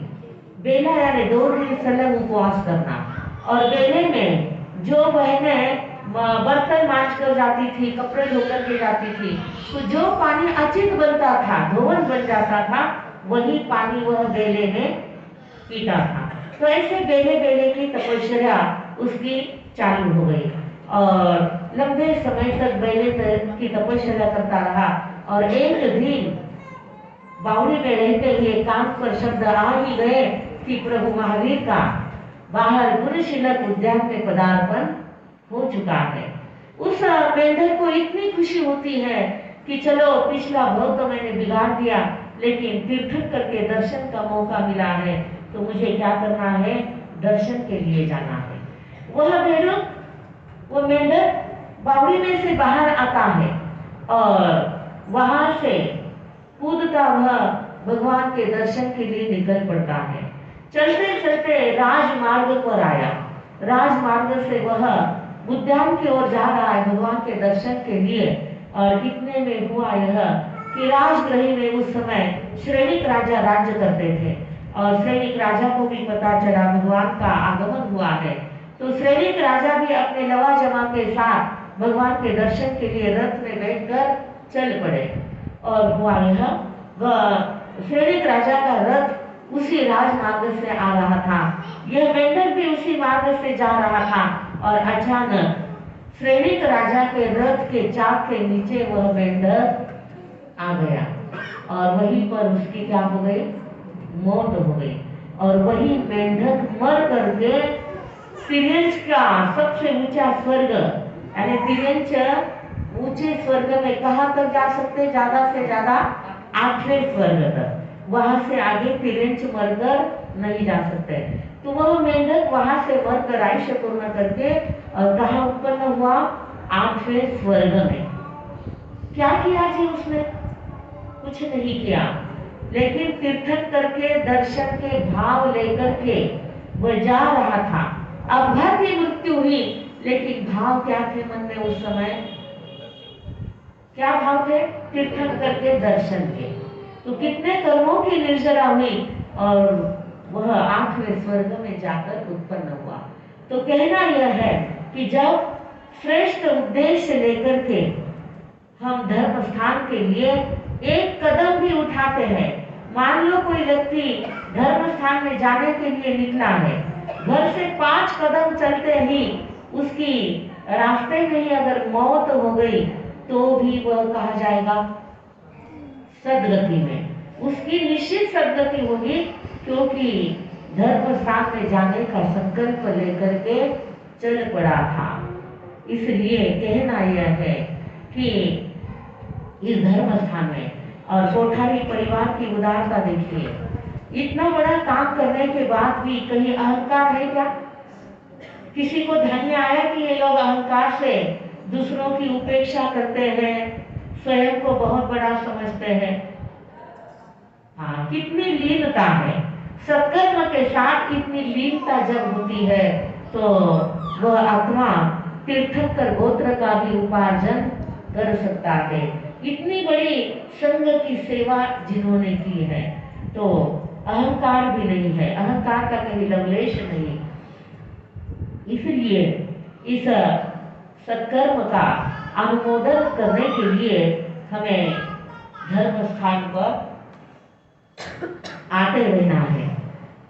Speaker 5: बेला यानी 2 दिन सलग उपवास करना। और बेले में जो बहनें बर्तन मांज कर जाती थी, कपड़े धोकर के जाती थी, तो जो पानी अचित बनता था, धोवन बन जाता था, वही पानी वह बेले में पीता था। तो ऐसे बेले बेले की तपस्या उसकी चालू हो गई और लंबे समय तक बैले की तपस्या करता रहा और एक दिन बावड़ी में रहते हुए कान पर शब्द आ ही गए कि प्रभु महावीर का बाहर गुरुशिलक उद्यान में पदार्पण हो चुका है। उस मेंढक को इतनी खुशी होती है कि चलो पिछला भोग तो मैंने बिगाड़ दिया, लेकिन तीर्थक करके दर्शन का मौका मिला है, तो मुझे क्या करना है, दर्शन के लिए जाना है। वो मेंढक बावड़ी में से बाहर आता है और वहां से कूदता वह भगवान के दर्शन के लिए निकल पड़ता है। चलते चलते राजमार्ग पर आया। राजमार्ग से वह उद्यान की ओर जा रहा है भगवान के दर्शन के लिए। और इतने में हुआ यह कि राजगृह में उस समय श्रेणिक राजा राज्य करते थे और श्रेणिक राजा को भी पता चला भगवान का आगमन हुआ है, तो श्रेणिक राजा भी अपने लवाजमा के साथ भगवान के दर्शन के लिए रथ में बैठकर चल पड़े। और हुआ यह, वह श्रेणिक राजा का रथ उसी राजमार्ग से आ रहा था, यह मेंढक भी उसी मार्ग से जा रहा था और अचानक श्रेणिक राजा के रथ के चाक के नीचे वह मेंढक आ गया और वहीं पर उसकी क्या हो गई, मौत हो गई। और वही मेंढक मर करके तिर्यंच का सबसे ऊंचा स्वर्ग, यानी तिर्यंच ऊंचे स्वर्ग में कहां तक जा सकते, ज्यादा से ज्यादा 8वें स्वर्ग तक, वहां से आगे तिर्यंच मरकर नहीं जा सकते। तो वह मेंढक वहां से मरकर आयुष्य पूर्ण करके कहाँ उत्पन्न हुआ, 8वें स्वर्ग में। क्या किया जी उसने, कुछ नहीं किया, लेकिन तीर्थक करके दर्शन के भाव लेकर के वह जा रहा था। अघाती मृत्यु हुई, लेकिन भाव क्या थे मन में उस समय, क्या भाव थे, तीर्थक करके दर्शन के। तो कितने कर्मों की निर्जरा हुई और वह 8वें स्वर्ग में जाकर उत्पन्न हुआ। तो कहना यह है कि जब श्रेष्ठ उद्देश्य लेकर के हम धर्म स्थान के लिए एक कदम भी उठाते हैं, मान लो कोई व्यक्ति धर्म स्थान में जाने के लिए निकला है, घर से 5 कदम चलते ही उसकी रास्ते में ही अगर मौत हो गई तो भी वह कहा जाएगा सदगति में, उसकी निश्चित सदगति होगी, क्योंकि धर्म स्थान में जाने का संकल्प लेकर के चल पड़ा था। इसलिए कहना यह है कि इस धर्म स्थान में, और कोठारी परिवार की उदारता देखिए, इतना बड़ा काम करने के बाद भी कहीं अहंकार है क्या? किसी को ध्यान में आया कि ये लोग अहंकार से दूसरों की उपेक्षा करते हैं, स्वयं को बहुत बड़ा समझते हैं? हाँ, कितनी लीनता है। सत्कर्म के साथ इतनी लीनता जब होती है तो वह आत्मा तीर्थंकर गोत्र का भी उपार्जन कर सकता है। इतनी बड़ी संघ की सेवा जिन्होंने की है, तो अहंकार भी नहीं है, अहंकार का कहीं लवलेश नहीं। इसलिए इस सत्कर्म का अनुमोदन करने के लिए हमें धर्म स्थान पर आते रहना है।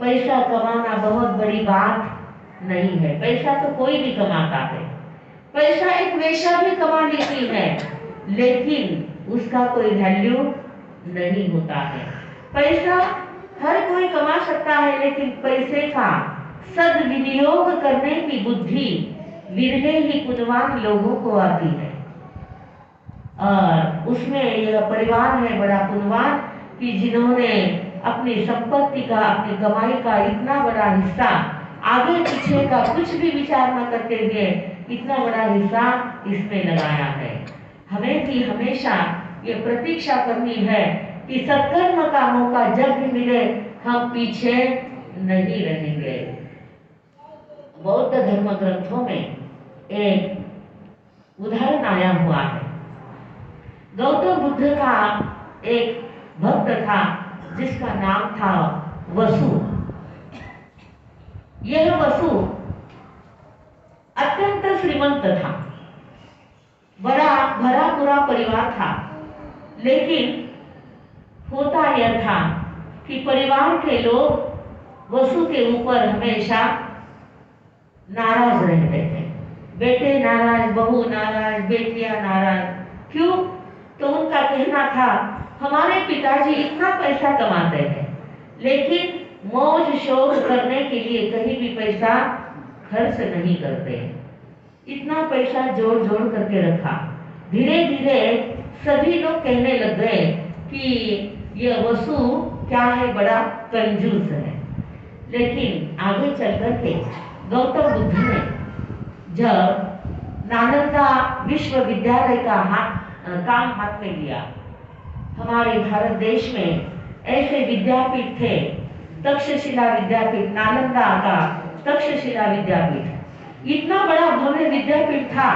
Speaker 5: पैसा कमाना बहुत बड़ी बात नहीं है, पैसा तो कोई भी कमाता है, पैसा एक वेश्या भी कमा लेती है, लेकिन उसका कोई वैल्यू नहीं होता है। पैसा हर कोई कमा सकता है, लेकिन पैसे का सदविनियोग करने की बुद्धि विरले ही गुणवान लोगों को आती है। और उसमें यह परिवार है बड़ा गुणवान कि जिन्होंने अपनी संपत्ति का, अपनी कमाई का इतना बड़ा हिस्सा, आगे पीछे का कुछ भी विचार न करते हुए इतना बड़ा हिस्सा इसमें लगाया है। हमें भी हमेशा ये प्रतीक्षा करनी है कि सत्कर्म का मौका जब भी मिले हम पीछे नहीं रहेंगे। बौद्ध धर्म ग्रंथों में एक उदाहरण आया हुआ है। गौतम बुद्ध का एक भक्त था जिसका नाम था वसु। यह वसु अत्यंत श्रीमंत था, बड़ा भरा पूरा परिवार था, लेकिन होता यह था कि परिवार के लोग वसु के ऊपर हमेशा नाराज रहते थे, बेटे नाराज, बहू नाराज, बेटियां नाराज। क्यों? तो उनका कहना था हमारे पिताजी इतना पैसा कमाते हैं लेकिन मौज शौक करने के लिए कहीं भी पैसा खर्च नहीं करते। इतना पैसा जोड़ जोड़ करके रखा। धीरे धीरे सभी लोग कहने लग गए कि यह वसु क्या है, बड़ा कंजूस है। लेकिन आगे चल करके गौतम बुद्ध ने जब नालंदा विश्वविद्यालय का काम हाथ में लिया, हमारे भारत देश में ऐसे विद्यापीठ थे, तक्षशिला विद्यापीठ, नालंदा का तक्षशिला विद्यापीठ इतना बड़ा भव्य विद्यापीठ था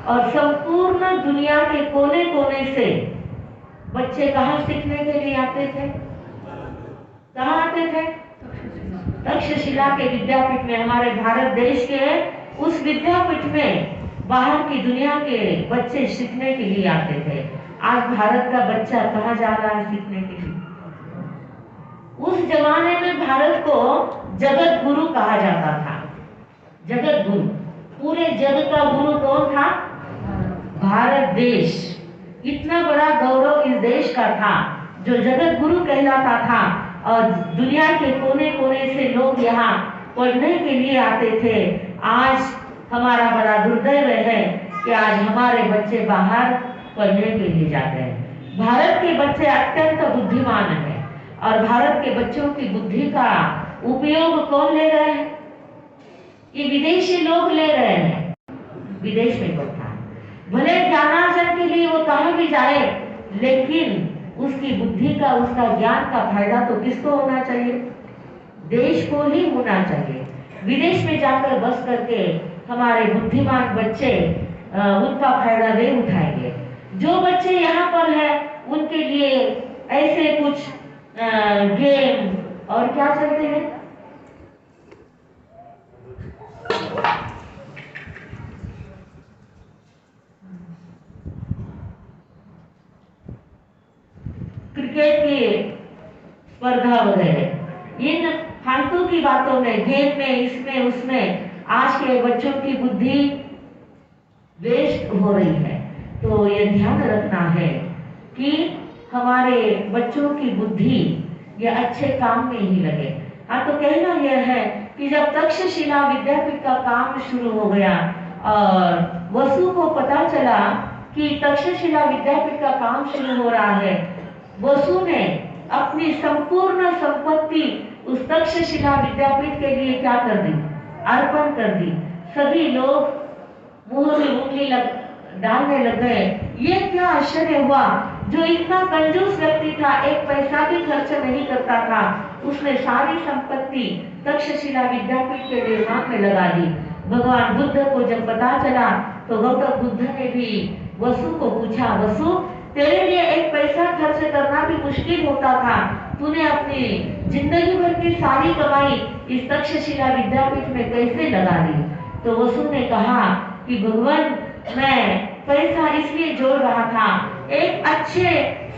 Speaker 5: और संपूर्ण दुनिया के कोने कोने से बच्चे कहाँ सीखने के लिए आते थे? कहाँ आते थे? तक्षशिला के विद्यापीठ में। हमारे भारत देश के उस विद्यापीठ में बाहर की दुनिया के बच्चे सीखने के लिए आते थे। आज भारत का बच्चा कहाँ जा रहा है सीखने के लिए? उस जमाने में भारत को जगत गुरु कहा जाता था। जगत गुरु, पूरे जग का गुरु कौन था? भारत देश। इतना बड़ा गौरव इस देश का था जो जगत गुरु कहलाता था और दुनिया के कोने कोने से लोग यहाँ पढ़ने के लिए आते थे। आज हमारा बड़ा दुर्दैव है कि आज हमारे बच्चे बाहर पढ़ने के लिए जाते हैं। भारत के बच्चे अत्यंत बुद्धिमान हैं और भारत के बच्चों की बुद्धि का उपयोग कौन ले रहे हैं? ये विदेशी लोग ले रहे हैं। विदेश में तो था, भले ज्ञानार्जन के लिए वो कहीं भी जाए, लेकिन उसकी बुद्धि का, उसका ज्ञान का फायदा तो किसको होना चाहिए? देश को ही होना चाहिए। विदेश में जाकर बस करके हमारे बुद्धिमान बच्चे उनका फायदा वे उठाएंगे। जो बच्चे यहाँ पर है उनके लिए ऐसे कुछ गेम और क्या चलते हैं, क्रिकेट की स्पर्धा वगैरह, इन फालतू की बातों में, गेम में, इसमें उसमें आज के बच्चों की बुद्धि वेस्ट हो रही है। तो ये ध्यान रखना है कि हमारे बच्चों की बुद्धि ये अच्छे काम में ही लगे। हाँ, तो कहना यह है कि जब तक्षशिला विद्यापीठ का काम शुरू हो गया और वसु को पता चला कि तक्षशिला विद्यापीठ का काम शुरू हो रहा है, वसु ने अपनी संपूर्ण संपत्ति उस तक्षशिला विद्यापीठ के लिए क्या कर दी? अर्पण कर दी। सभी लोग मुंह में उंगली डालने लग गए। ये क्या आश्चर्य हुआ, जो इतना कंजूस व्यक्ति था, एक पैसा भी खर्च नहीं करता था, उसने सारी संपत्ति तक्षशिला विद्यापीठ के निर्माण में लगा दी। भगवान बुद्ध को जब पता चला तो गौतम बुद्ध ने भी वसु को पूछा, वसु तेरे लिए एक पैसा खर्च करना भी मुश्किल होता था, तूने अपनी जिंदगी भर की सारी कमाई इस तक्षशिला विद्यापीठ में कैसे लगा दी? तो वसु ने कहा कि भगवान, मैं पैसा इसलिए जोड़ रहा था, एक अच्छे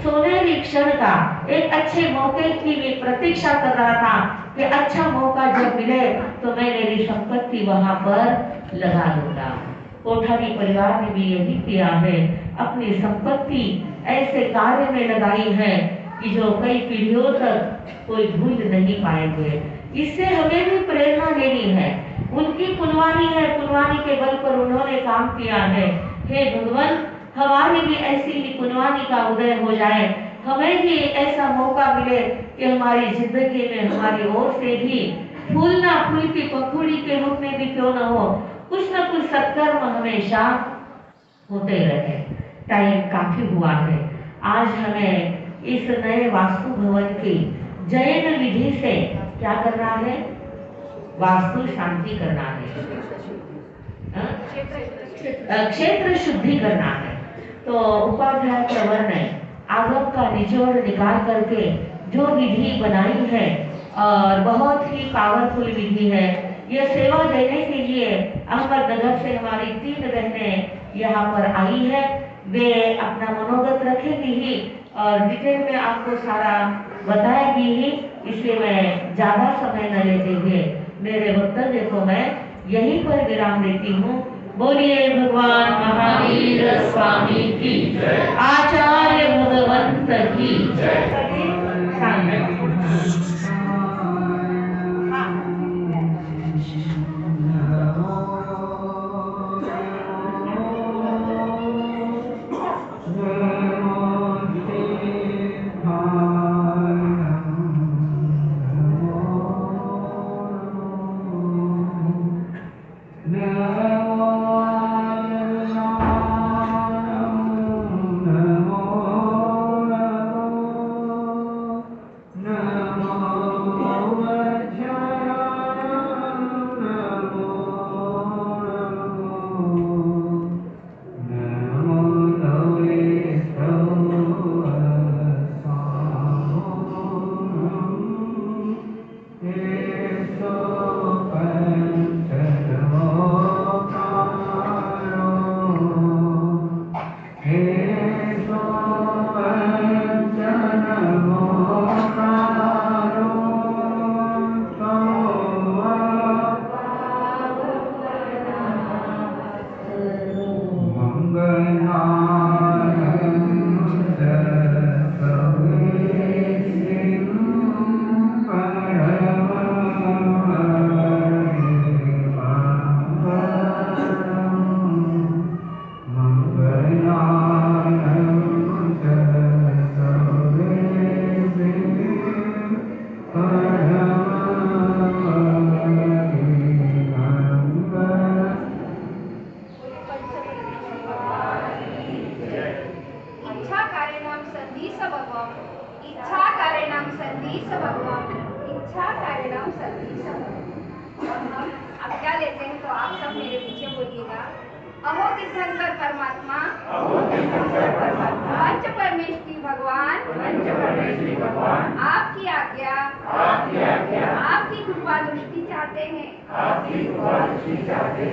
Speaker 5: सोनेरी क्षण का, एक अच्छे मौके की मैं प्रतीक्षा कर रहा था कि अच्छा मौका जब मिले तो मैं मेरी संपत्ति वहां पर लगा दूंगा। कोठारी परिवार ने भी यही किया है, अपनी संपत्ति ऐसे कार्य में लगाई है कि जो कई पीढ़ियों तक कोई भूल नहीं पाएंगे। इससे हमें भी प्रेरणा लेनी है। उनकी पुनवानी है, पुनवानी के बल पर उन्होंने काम किया है। हे भगवान, हमारी भी ऐसी ही पुनवानी का उदय हो जाए, हमें भी ऐसा मौका मिले कि हमारी जिंदगी में हमारी ओर से भी फूल ना फूल की पंखुड़ी के रूप में भी क्यों न हो, कुछ न कुछ सत्कर्म हमेशा होते रहे। टाइम काफी हुआ है। आज हमें इस नए वास्तु भवन की जैन विधि से क्या करना है? वास्तु शांति करना है, क्षेत्र शुद्धि करना है। तो उपाध्याय प्रवर ने आगम का निचोड़ निकाल करके जो विधि बनाई है और बहुत ही पावरफुल विधि है। यह सेवा देने के लिए अहमदनगर से हमारी 3 बहनें यहाँ पर आई है। वे अपना मनोगत रखेंगी ही और डिटेल में आपको सारा बताएगी ही, इसलिए मैं ज्यादा समय न लेते हुए मेरे वक्तव्य को मैं यहीं पर विराम देती हूँ। बोलिए भगवान महावीर स्वामी की जय, आचार्य भगवंत की जय।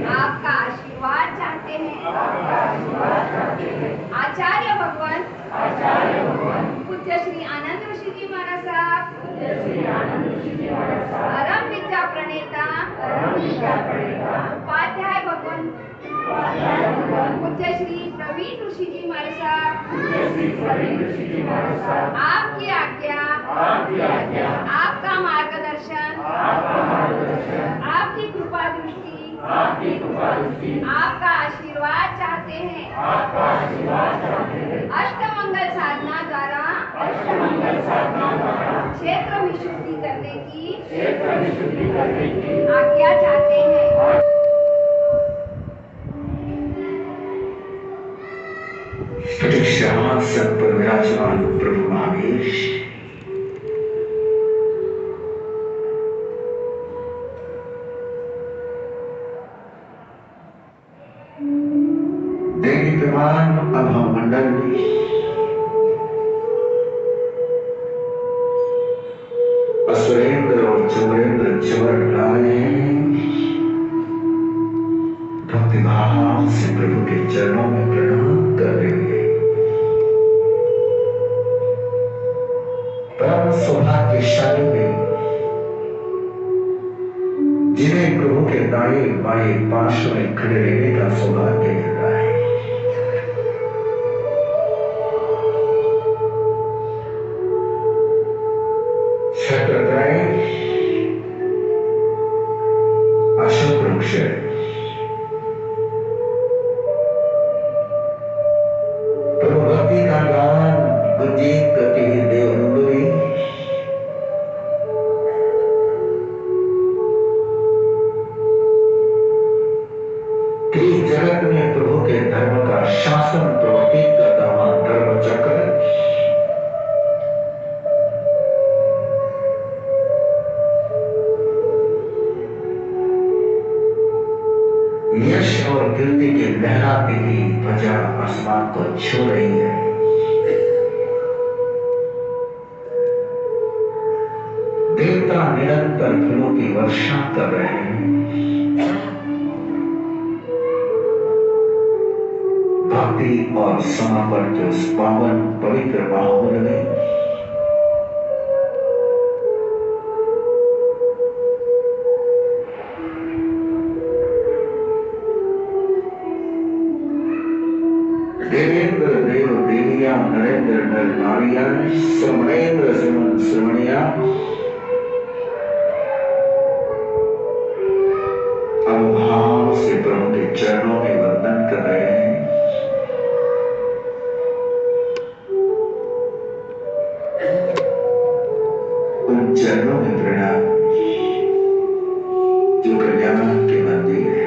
Speaker 6: आपका आशीर्वाद चाहते हैं। आचार्य भगवान पूज्य श्री आनंद ऋषि जी महाराज साहब, परम विद्या प्रणेता उपाध्याय भगवान पूज्य श्री प्रवीण ऋषि जी महाराज साहब, आपकी आज्ञा, आपका मार्गदर्शन, आपकी कृपा दृष्टि, आपका आशीर्वाद चाहते हैं। अष्टमंगल साधना द्वारा क्षेत्र विशुद्धि करने की आज्ञा चाहते हैं।
Speaker 7: सिंहासन पर विराजमान प्रभु महावीर, देवी प्रमाण अभा मंडल असुरेंद्र और चंद्रेंद्र चरण लाए भक्तिभाव से प्रभु के चरणों में प्रणाम कर रहे हैं। परम सौभाग्यशाली में जिन्हें प्रभु के दाएं बाएं पार्श्व में खड़े रहने का सौभाग्य मिल रहा है। छत्रत्राय अशोक वृक्ष, प्रभु भक्ति का गान गुंजीत करती हुई देवनंदनी जगत में प्रभु के धर्म का शासन प्रवर्तित करता हुआ धर्म चक्र यश और कीर्ति की लहराती हुई ध्वजा आसमान को छू रही है। देवता निरंतर फूलों की वर्षा कर रहे हैं। भक्ति और समर्पण के उस पावन पवित्र माहौल में देवेंद्र देव देविया, नरेंद्र नर नारिया, श्रमणेन्द्र श्रमण श्रमणिया। अब भाव से प्रभु के चरणों में वंदन कर रहे हैं। उन चरणों में प्रणाम जो कल्याण के मंदिर है।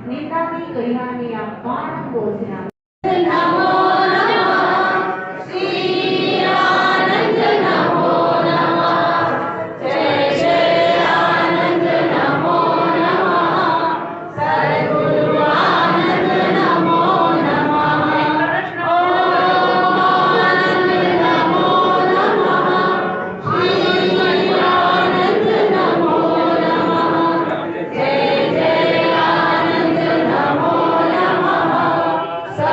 Speaker 8: निंदा भी कहियानी आपण बोलना
Speaker 9: सा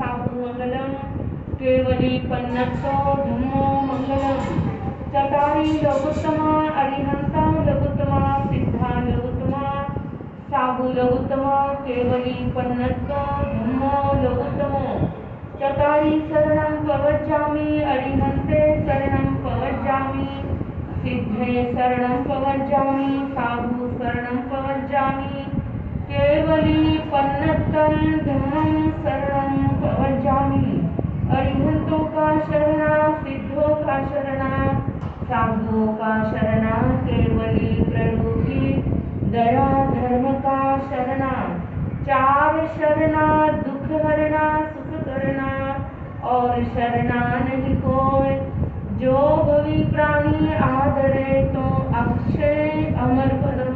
Speaker 2: साधु मंगलम केवली पन्नतो धम्मो मंगलम चतारी लघुत्तमा अरिहंता लघुत्तमा सिद्धा लघुत्तमा साधु लघुत्तमा केवली पन्नतो धम्मो लघुत्तमो चतारी शरणं पवज्जामि अरिहन्ते शरणं पवज्जामि सिद्धे शरणं पवज्जामि साधु शरणं पवज्जामि केवली पन्नतं धम्मं शरणं पवज्जामि अरिहंतों का शरणा सिद्धों का शरणा साधुओं का शरणा केवली प्रभु की दया धर्म का शरणा चार शरणा दुख हरना सुख करना और शरणा नहीं कोई जो भवी प्राणी आदरे तो अक्षय अमर पद